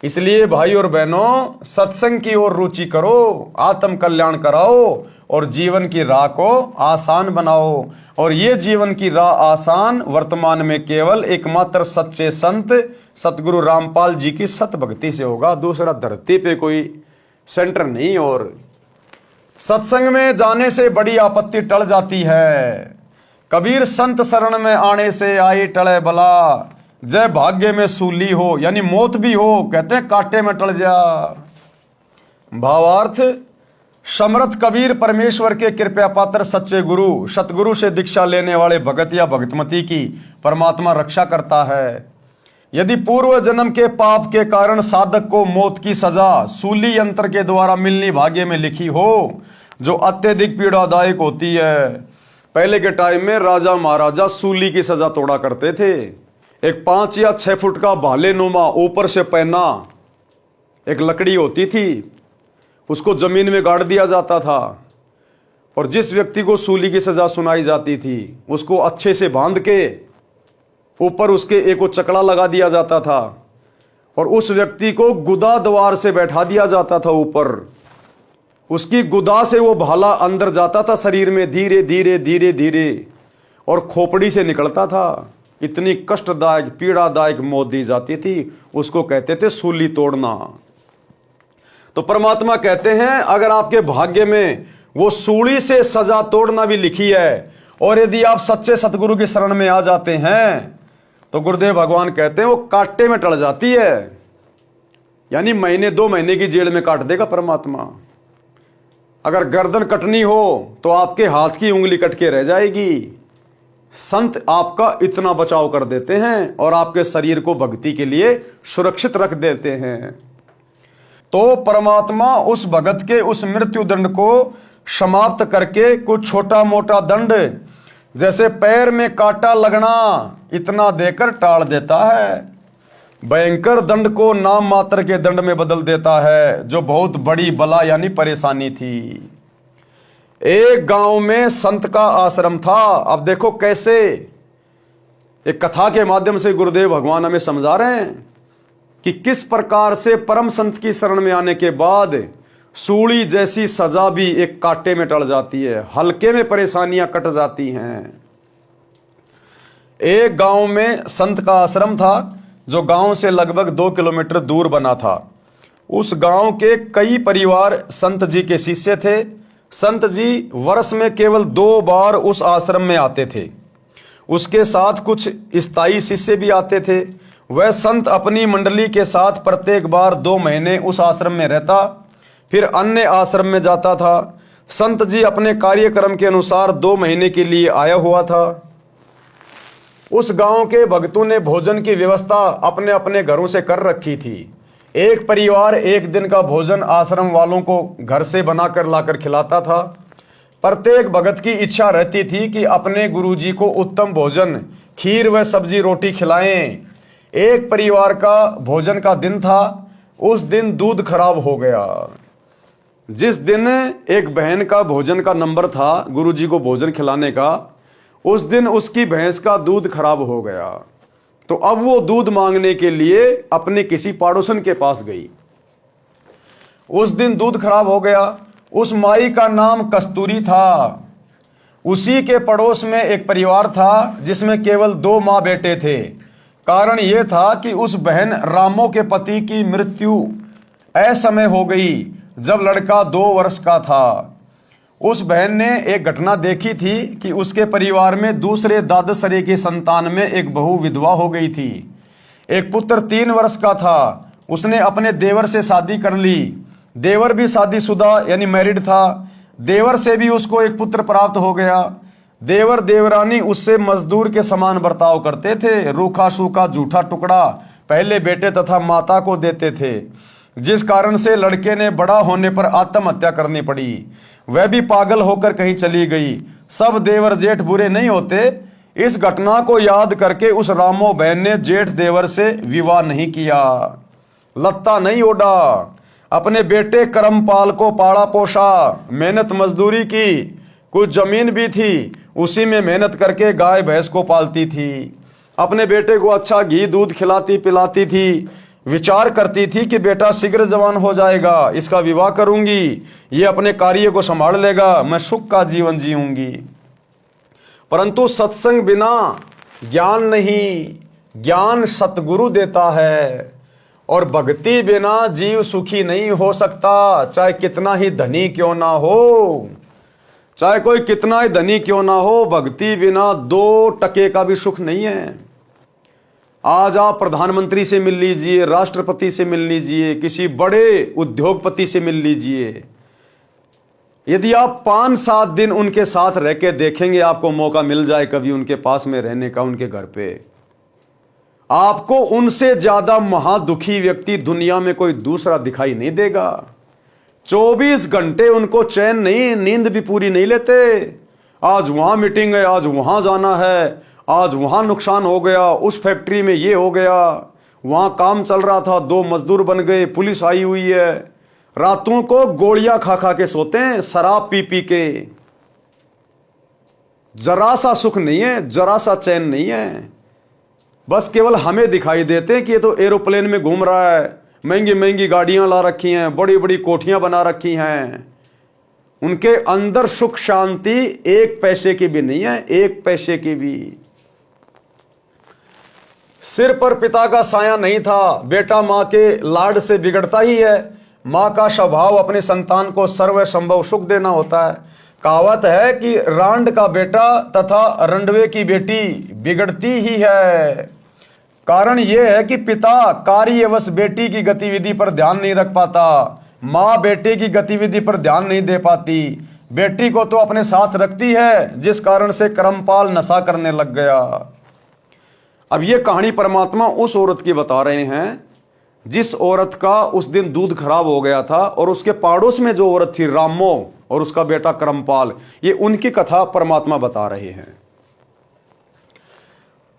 इसलिए भाई और बहनों, सत्संग की ओर रुचि करो, आत्म कल्याण कराओ और जीवन की राह को आसान बनाओ। और ये जीवन की राह आसान वर्तमान में केवल एकमात्र सच्चे संत सतगुरु रामपाल जी की सत भक्ति से होगा। दूसरा धरती पे कोई सेंटर नहीं। और सत्संग में जाने से बड़ी आपत्ति टल जाती है। कबीर संत शरण में आने से आई टले बला, जय भाग्य में सूली हो, यानी मौत भी हो, कहते हैं कांटे में टल जा। भावार्थ, समर्थ कबीर परमेश्वर के कृपया पात्र सच्चे गुरु सतगुरु से दीक्षा लेने वाले भगत या भगतमती की परमात्मा रक्षा करता है। यदि पूर्व जन्म के पाप के कारण साधक को मौत की सजा सूली यंत्र के द्वारा मिलनी भाग्य में लिखी हो, जो अत्यधिक पीड़ादायक होती है। पहले के टाइम में राजा महाराजा सूली की सजा तोड़ा करते थे। एक 5 या 6 फुट का भाले नुमा ऊपर से पहना एक लकड़ी होती थी, उसको जमीन में गाड़ दिया जाता था। और जिस व्यक्ति को सूली की सजा सुनाई जाती थी उसको अच्छे से बांध के ऊपर उसके एक चकड़ा लगा दिया जाता था और उस व्यक्ति को गुदा द्वार से बैठा दिया जाता था ऊपर। उसकी गुदा से वो भाला अंदर जाता था शरीर में, धीरे धीरे धीरे धीरे, और खोपड़ी से निकलता था। इतनी कष्टदायक पीड़ादायक मौत दी जाती थी, उसको कहते थे सूली तोड़ना। तो परमात्मा कहते हैं अगर आपके भाग्य में वो सूली से सजा तोड़ना भी लिखी है और यदि आप सच्चे सतगुरु की शरण में आ जाते हैं तो गुरुदेव भगवान कहते हैं वो कांटे में टल जाती है। यानी महीने 2 महीने की जेल में काट देगा परमात्मा। अगर गर्दन कटनी हो तो आपके हाथ की उंगली कट के रह जाएगी। संत आपका इतना बचाव कर देते हैं और आपके शरीर को भक्ति के लिए सुरक्षित रख देते हैं। तो परमात्मा उस भगत के उस मृत्यु दंड को समाप्त करके कुछ छोटा मोटा दंड, जैसे पैर में कांटा लगना, इतना देकर टाल देता है। भयंकर दंड को नाम मात्र के दंड में बदल देता है, जो बहुत बड़ी बला यानी परेशानी थी। एक गांव में संत का आश्रम था। अब देखो कैसे एक कथा के माध्यम से गुरुदेव भगवान हमें समझा रहे हैं कि किस प्रकार से परम संत की शरण में आने के बाद सूली जैसी सजा भी एक कांटे में टल जाती है, हल्के में परेशानियां कट जाती हैं। एक गांव में संत का आश्रम था जो गांव से लगभग 2 किलोमीटर दूर बना था। उस गांव के कई परिवार संत जी के शिष्य थे। संत जी वर्ष में केवल 2 बार उस आश्रम में आते थे। उसके साथ कुछ स्थायी शिष्य भी आते थे। वह संत अपनी मंडली के साथ प्रत्येक बार 2 महीने उस आश्रम में रहता, फिर अन्य आश्रम में जाता था। संत जी अपने कार्यक्रम के अनुसार 2 महीने के लिए आया हुआ था। उस गांव के भक्तों ने भोजन की व्यवस्था अपने अपने घरों से कर रखी थी। एक परिवार एक दिन का भोजन आश्रम वालों को घर से बनाकर लाकर खिलाता था। प्रत्येक भगत की इच्छा रहती थी कि अपने गुरुजी को उत्तम भोजन, खीर व सब्जी रोटी खिलाएं। एक परिवार का भोजन का दिन था। उस दिन दूध खराब हो गया। जिस दिन एक बहन का भोजन का नंबर था गुरुजी को भोजन खिलाने का, उस दिन उसकी भैंस का दूध खराब हो गया। तो अब वो दूध मांगने के लिए अपने किसी पड़ोसन के पास गई। उस दिन दूध खराब हो गया। उस माई का नाम कस्तूरी था। उसी के पड़ोस में एक परिवार था जिसमें केवल 2 माँ बेटे थे। कारण यह था कि उस बहन रामो के पति की मृत्यु असमय हो गई जब लड़का 2 वर्ष का था। उस बहन ने एक घटना देखी थी कि उसके परिवार में दूसरे दादसरे की संतान में एक बहू विधवा हो गई थी। एक पुत्र 3 वर्ष का था। उसने अपने देवर से शादी कर ली। देवर भी शादीशुदा यानी मैरिड था। देवर से भी उसको एक पुत्र प्राप्त हो गया। देवर देवरानी उससे मजदूर के समान बर्ताव करते थे। रूखा सूखा जूठा टुकड़ा पहले बेटे तथा माता को देते थे, जिस कारण से लड़के ने बड़ा होने पर आत्महत्या करनी पड़ी। वह भी पागल होकर कहीं चली गई। सब देवर जेठ बुरे नहीं होते। इस घटना को याद करके उस रामो बहन ने जेठ देवर से विवाह नहीं किया, लत्ता नहीं ओढ़ा, अपने बेटे करमपाल को पाला पोसा, मेहनत मजदूरी की। कुछ जमीन भी थी, उसी में मेहनत करके गाय भैंस को पालती थी। अपने बेटे को अच्छा घी दूध खिलाती पिलाती थी, विचार करती थी कि बेटा शीघ्र जवान हो जाएगा, इसका विवाह करूंगी, ये अपने कार्य को संभाल लेगा, मैं सुख का जीवन जीऊंगी। परंतु सत्संग बिना ज्ञान नहीं, ज्ञान सतगुरु देता है, और भक्ति बिना जीव सुखी नहीं हो सकता, चाहे कितना ही धनी क्यों ना हो, चाहे कोई कितना ही धनी क्यों ना हो, भक्ति बिना 2% का भी सुख नहीं है। आज आप प्रधानमंत्री से मिल लीजिए, राष्ट्रपति से मिल लीजिए, किसी बड़े उद्योगपति से मिल लीजिए, यदि आप 5-7 दिन उनके साथ रह के देखेंगे, आपको मौका मिल जाए कभी उनके पास में रहने का, उनके घर पे, आपको उनसे ज्यादा महादुखी व्यक्ति दुनिया में कोई दूसरा दिखाई नहीं देगा। 24 घंटे उनको चैन नहीं, नींद भी पूरी नहीं लेते। आज वहां मीटिंग है, आज वहां जाना है, आज वहां नुकसान हो गया, उस फैक्ट्री में ये हो गया, वहां काम चल रहा था 2 मजदूर बन गए, पुलिस आई हुई है। रातों को गोलियां खा खा के सोते हैं, शराब पी पी के। जरा सा सुख नहीं है, जरा सा चैन नहीं है। बस केवल हमें दिखाई देते हैं कि ये तो एरोप्लेन में घूम रहा है, महंगी महंगी गाड़ियां ला रखी हैं, बड़ी बड़ी कोठियां बना रखी हैं। उनके अंदर सुख शांति 1 पैसे की भी नहीं है, 1 पैसे की भी। सिर पर पिता का साया नहीं था, बेटा मां के लाड से बिगड़ता ही है। मां का स्वभाव अपने संतान को सर्व संभव सुख देना होता है। कहावत है कि रांड का बेटा तथा रंडवे की बेटी बिगड़ती ही है। कारण यह है कि पिता कार्यवश बेटी की गतिविधि पर ध्यान नहीं रख पाता, मां बेटे की गतिविधि पर ध्यान नहीं दे पाती। बेटी को तो अपने साथ रखती है, जिस कारण से करमपाल नशा करने लग गया। अब यह कहानी परमात्मा उस औरत की बता रहे हैं जिस औरत का उस दिन दूध खराब हो गया था, और उसके पड़ोस में जो औरत थी रामो और उसका बेटा करमपाल, ये उनकी कथा परमात्मा बता रहे हैं।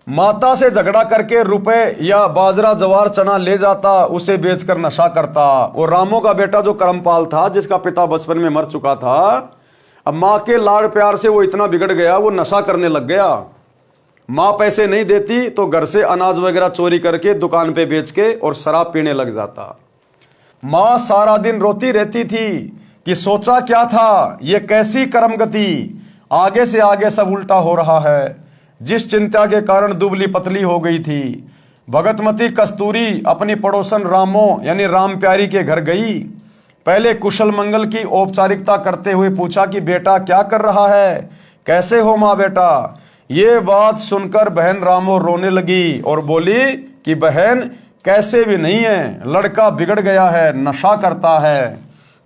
माता से झगड़ा करके रुपए या बाजरा जवार चना ले जाता, उसे बेचकर नशा करता। और रामो का बेटा जो करमपाल था, जिसका पिता बचपन में मर चुका था, अब मां के लाड़ प्यार से वो इतना बिगड़ गया, वो नशा करने लग गया। मां पैसे नहीं देती तो घर से अनाज वगैरह चोरी करके दुकान पे बेच के और शराब पीने लग जाता। मां सारा दिन रोती रहती थी कि सोचा क्या था, ये कैसी कर्म गति, आगे से आगे सब उल्टा हो रहा है। जिस चिंता के कारण दुबली पतली हो गई थी। भगतमती कस्तूरी अपनी पड़ोसन रामो यानी राम प्यारी के घर गई। पहले कुशल मंगल की औपचारिकता करते हुए पूछा कि बेटा क्या कर रहा है, कैसे हो माँ बेटा। ये बात सुनकर बहन रामो रोने लगी और बोली कि बहन कैसे भी नहीं है, लड़का बिगड़ गया है, नशा करता है,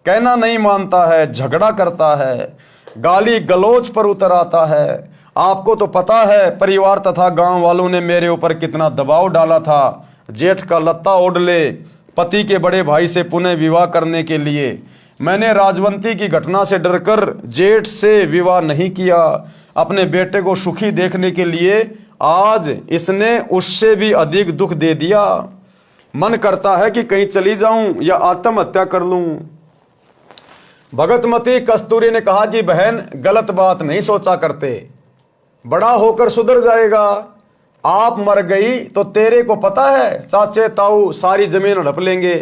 कहना नहीं मानता है, झगड़ा करता है, गाली गलौज पर उतर आता है। आपको तो पता है परिवार तथा गांव वालों ने मेरे ऊपर कितना दबाव डाला था। जेठ का लत्ता ओढ़ ले पति के बड़े भाई से पुनः विवाह करने के लिए। मैंने राजवंती की घटना से डरकर जेठ से विवाह नहीं किया। अपने बेटे को सुखी देखने के लिए आज इसने उससे भी अधिक दुख दे दिया। मन करता है कि कहीं चली जाऊं या आत्महत्या कर लूं। भगतमती कस्तूरी ने कहा कि बहन गलत बात नहीं सोचा करते, बड़ा होकर सुधर जाएगा। आप मर गई तो तेरे को पता है चाचे ताऊ सारी जमीन हड़प लेंगे,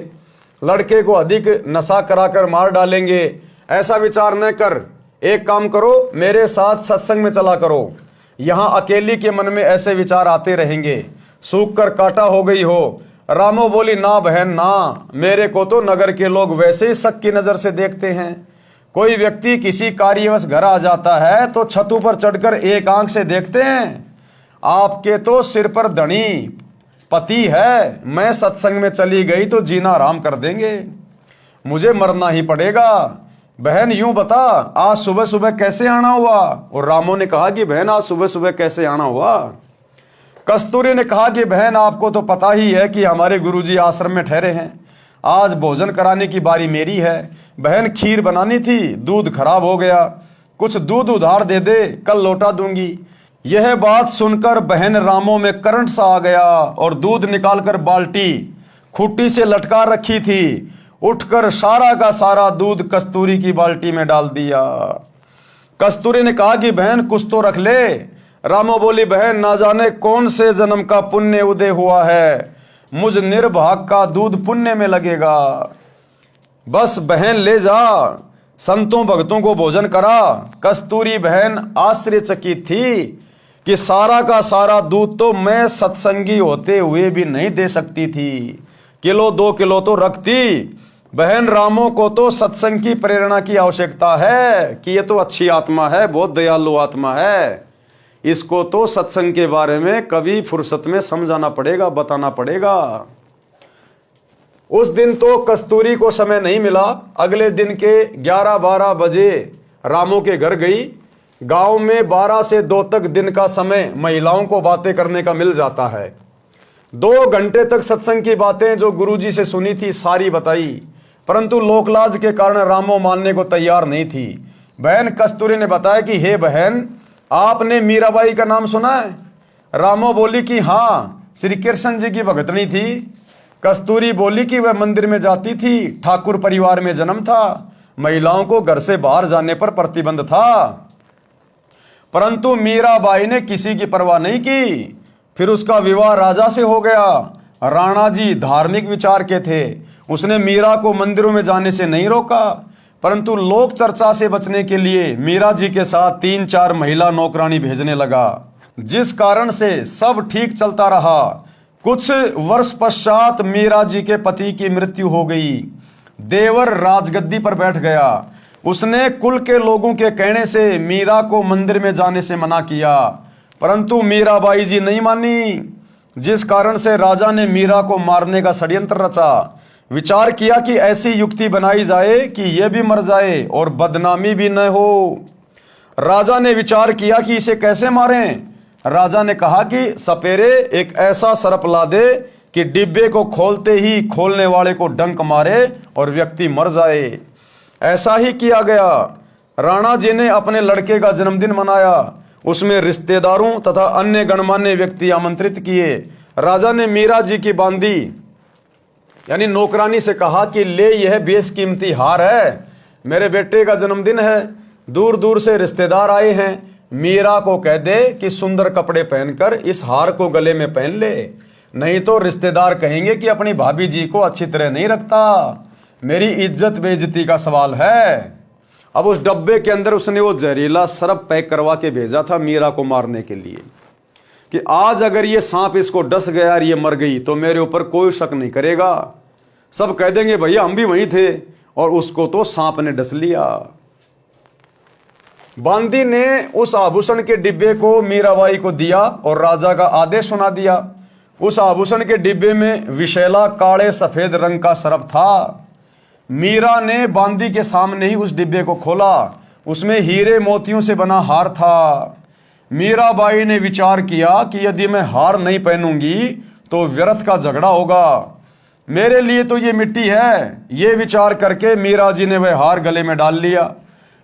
लड़के को अधिक नशा कराकर मार डालेंगे। ऐसा विचार न कर, एक काम करो, मेरे साथ सत्संग में चला करो। यहां अकेली के मन में ऐसे विचार आते रहेंगे, सूख कर काटा हो गई हो। रामो बोली ना बहन ना, मेरे को तो नगर के लोग वैसे ही शक की नजर से देखते हैं। कोई व्यक्ति किसी कार्यवश घर आ जाता है तो छतों पर चढ़कर एक आंख से देखते हैं। आपके तो सिर पर धनी पति है, मैं सत्संग में चली गई तो जीना आराम कर देंगे, मुझे मरना ही पड़ेगा। बहन यूं बता आज सुबह सुबह कैसे आना हुआ। और रामो ने कहा कि बहन आज सुबह सुबह कैसे आना हुआ। कस्तूरी ने कहा कि बहन आपको तो पता ही है कि हमारे गुरुजी आश्रम में ठहरे हैं, आज भोजन कराने की बारी मेरी है। बहन खीर बनानी थी, दूध खराब हो गया, कुछ दूध उधार दे दे, कल लौटा दूंगी। यह बात सुनकर बहन रामो में करंट सा आ गया और दूध निकालकर बाल्टी खूंटी से लटका रखी थी, उठकर सारा का सारा दूध कस्तूरी की बाल्टी में डाल दिया। कस्तूरी ने कहा कि बहन कुछ तो रख ले, रामो बोली, बहन ना जाने कौन से जन्म का पुण्य उदय हुआ है, मुझ निर्भाग का दूध पुण्य में लगेगा। बस बहन ले जा, संतों भक्तों को भोजन करा। कस्तूरी बहन आश्चर्यचकित थी कि सारा का सारा दूध तो मैं सत्संगी होते हुए भी नहीं दे सकती थी, किलो 2 किलो तो रखती। बहन रामो को तो सत्संग की प्रेरणा की आवश्यकता है कि ये तो अच्छी आत्मा है, बहुत दयालु आत्मा है, इसको तो सत्संग के बारे में कभी फुर्सत में समझाना पड़ेगा, बताना पड़ेगा। उस दिन तो कस्तूरी को समय नहीं मिला। अगले दिन के 11-12 बजे रामो के घर गई। गांव में 12 से 2 तक दिन का समय महिलाओं को बातें करने का मिल जाता है। 2 घंटे तक सत्संग की बातें जो गुरुजी से सुनी थी सारी बताई, परंतु लोकलाज के कारण रामो मानने को तैयार नहीं थी। बहन कस्तूरी ने बताया कि हे बहन, आपने मीराबाई का नाम सुना है? रामो बोली कि हाँ, श्री कृष्ण जी की भगतनी थी। कस्तूरी बोली कि वह मंदिर में जाती थी, ठाकुर परिवार में जन्म था, महिलाओं को घर से बाहर जाने पर प्रतिबंध था, परंतु मीराबाई ने किसी की परवाह नहीं की। फिर उसका विवाह राजा से हो गया। राणा जी धार्मिक विचार के थे, उसने मीरा को मंदिरों में जाने से नहीं रोका, परंतु लोक चर्चा से बचने के लिए मीरा जी के साथ 3-4 महिला नौकरानी भेजने लगा, जिस कारण से सब ठीक चलता रहा। कुछ वर्ष पश्चात मीरा जी के पति की मृत्यु हो गई। देवर राजगद्दी पर बैठ गया। उसने कुल के लोगों के कहने से मीरा को मंदिर में जाने से मना किया, परंतु मीराबाई जी नहीं मानी, जिस कारण से राजा ने मीरा को मारने का षड्यंत्र रचा। विचार किया कि ऐसी युक्ति बनाई जाए कि यह भी मर जाए और बदनामी भी न हो। राजा ने विचार किया कि इसे कैसे मारें। राजा ने कहा कि सपेरे एक ऐसा सर्प ला दे कि डिब्बे को खोलते ही खोलने वाले को डंक मारे और व्यक्ति मर जाए। ऐसा ही किया गया। राणा जी ने अपने लड़के का जन्मदिन मनाया। उसमें रिश्तेदारों तथा अन्य गणमान्य व्यक्ति आमंत्रित किए। राजा ने मीरा जी की बांदी यानी नौकरानी से कहा कि ले, यह बेशकीमती हार है, मेरे बेटे का जन्मदिन है, दूर दूर से रिश्तेदार आए हैं, मीरा को कह दे कि सुंदर कपड़े पहनकर इस हार को गले में पहन ले, नहीं तो रिश्तेदार कहेंगे कि अपनी भाभी जी को अच्छी तरह नहीं रखता, मेरी इज्जत बेइज्जती का सवाल है। अब उस डब्बे के अंदर उसने वो जहरीला सर्प पैक करवा के भेजा था मीरा को मारने के लिए कि आज अगर ये सांप इसको डस गया और ये मर गई तो मेरे ऊपर कोई शक नहीं करेगा, सब कह देंगे भैया हम भी वहीं थे, और उसको तो सांप ने डस लिया। बांदी ने उस आभूषण के डिब्बे को मीराबाई को दिया और राजा का आदेश सुना दिया। उस आभूषण के डिब्बे में विशैला काले सफेद रंग का सर्प था। मीरा ने बांदी के सामने ही उस डिब्बे को खोला। उसमें हीरे मोतियों से बना हार था। मीराबाई ने विचार किया कि यदि मैं हार नहीं पहनूंगी तो व्यर्थ का झगड़ा होगा, मेरे लिए तो ये मिट्टी है। ये विचार करके मीरा जी ने वह हार गले में डाल लिया।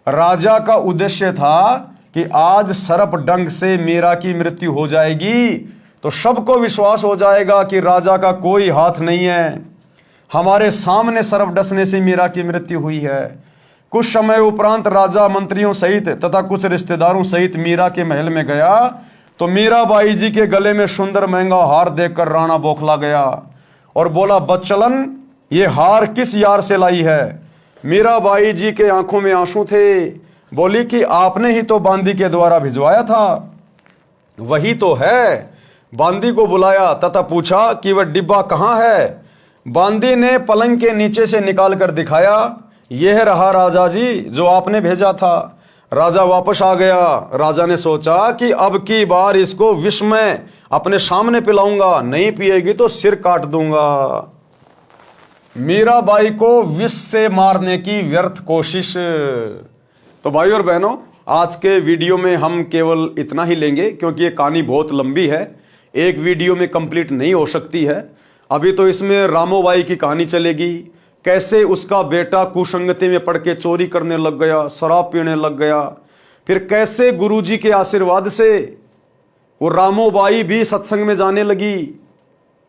राजा का उद्देश्य था कि आज सर्प डंक से मीरा की मृत्यु हो जाएगी तो सबको विश्वास हो जाएगा कि राजा का कोई हाथ नहीं है, हमारे सामने सर्प डसने से मीरा की मृत्यु हुई है। कुछ समय उपरांत राजा मंत्रियों सहित तथा कुछ रिश्तेदारों सहित मीरा के महल में गया तो मीराबाई जी के गले में सुंदर महंगा हार देखकर राणा बौखला गया और बोला, बच्चलन ये हार किस यार से लाई है? मीराबाई जी के आंखों में आंसू थे। बोली कि आपने ही तो बांदी के द्वारा भिजवाया था। वही तो है। बांदी को बुलाया तथा पूछा कि वह डिब्बा कहाँ है। बांदी ने पलंग के नीचे से निकाल कर दिखाया, यह रहा राजा जी जो आपने भेजा था। राजा वापस आ गया। राजा ने सोचा कि अब की बार इसको विष में अपने सामने पिलाऊंगा, नहीं पिएगी तो सिर काट दूंगा। मीराबाई को विष से मारने की व्यर्थ कोशिश। तो भाइयों और बहनों, आज के वीडियो में हम केवल इतना ही लेंगे क्योंकि ये कहानी बहुत लंबी है, एक वीडियो में कंप्लीट नहीं हो सकती है। अभी तो इसमें रामोबाई की कहानी चलेगी, कैसे उसका बेटा कुसंगति में पड़ के चोरी करने लग गया, शराब पीने लग गया, फिर कैसे गुरुजी के आशीर्वाद से वो रामोबाई भी सत्संग में जाने लगी,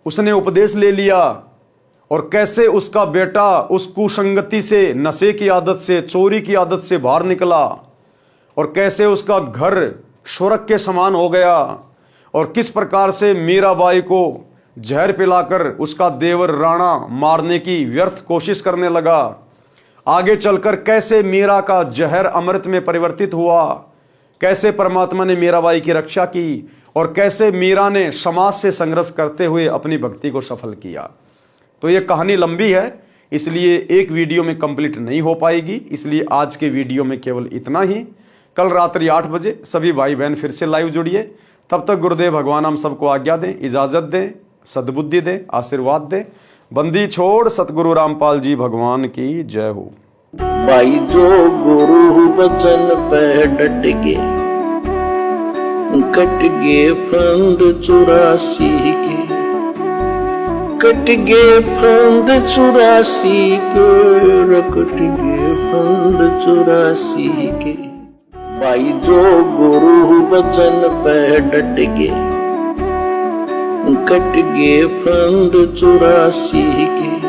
उसने उपदेश ले लिया, और कैसे उसका बेटा उस कुसंगति से, नशे की आदत से, चोरी की आदत से बाहर निकला, और कैसे उसका घर स्वर्ग के समान हो गया और किस प्रकार से मीराबाई को जहर पिलाकर उसका देवर राणा मारने की व्यर्थ कोशिश करने लगा। आगे चलकर कैसे मीरा का जहर अमृत में परिवर्तित हुआ, कैसे परमात्मा ने मीराबाई की रक्षा की और कैसे मीरा ने समाज से संघर्ष करते हुए अपनी भक्ति को सफल किया। तो ये कहानी लंबी है, इसलिए एक वीडियो में कंप्लीट नहीं हो पाएगी, इसलिए आज के वीडियो में केवल इतना ही। कल रात्रि 8 बजे सभी भाई बहन फिर से लाइव जुड़िए। तब तक गुरुदेव भगवान हम सबको आज्ञा दें, इजाजत दें, सद्बुद्धि दें, आशीर्वाद दें। बंदी छोड़ सतगुरु रामपाल जी भगवान की जय हो। भाई जो गुरु बचन पे डट के कट गे फंद 84 के, कट गे फंद 84 के, कट गे फंद 84 के। भाई जो गुरु बचन पे डट के कट गे फंद 84 के।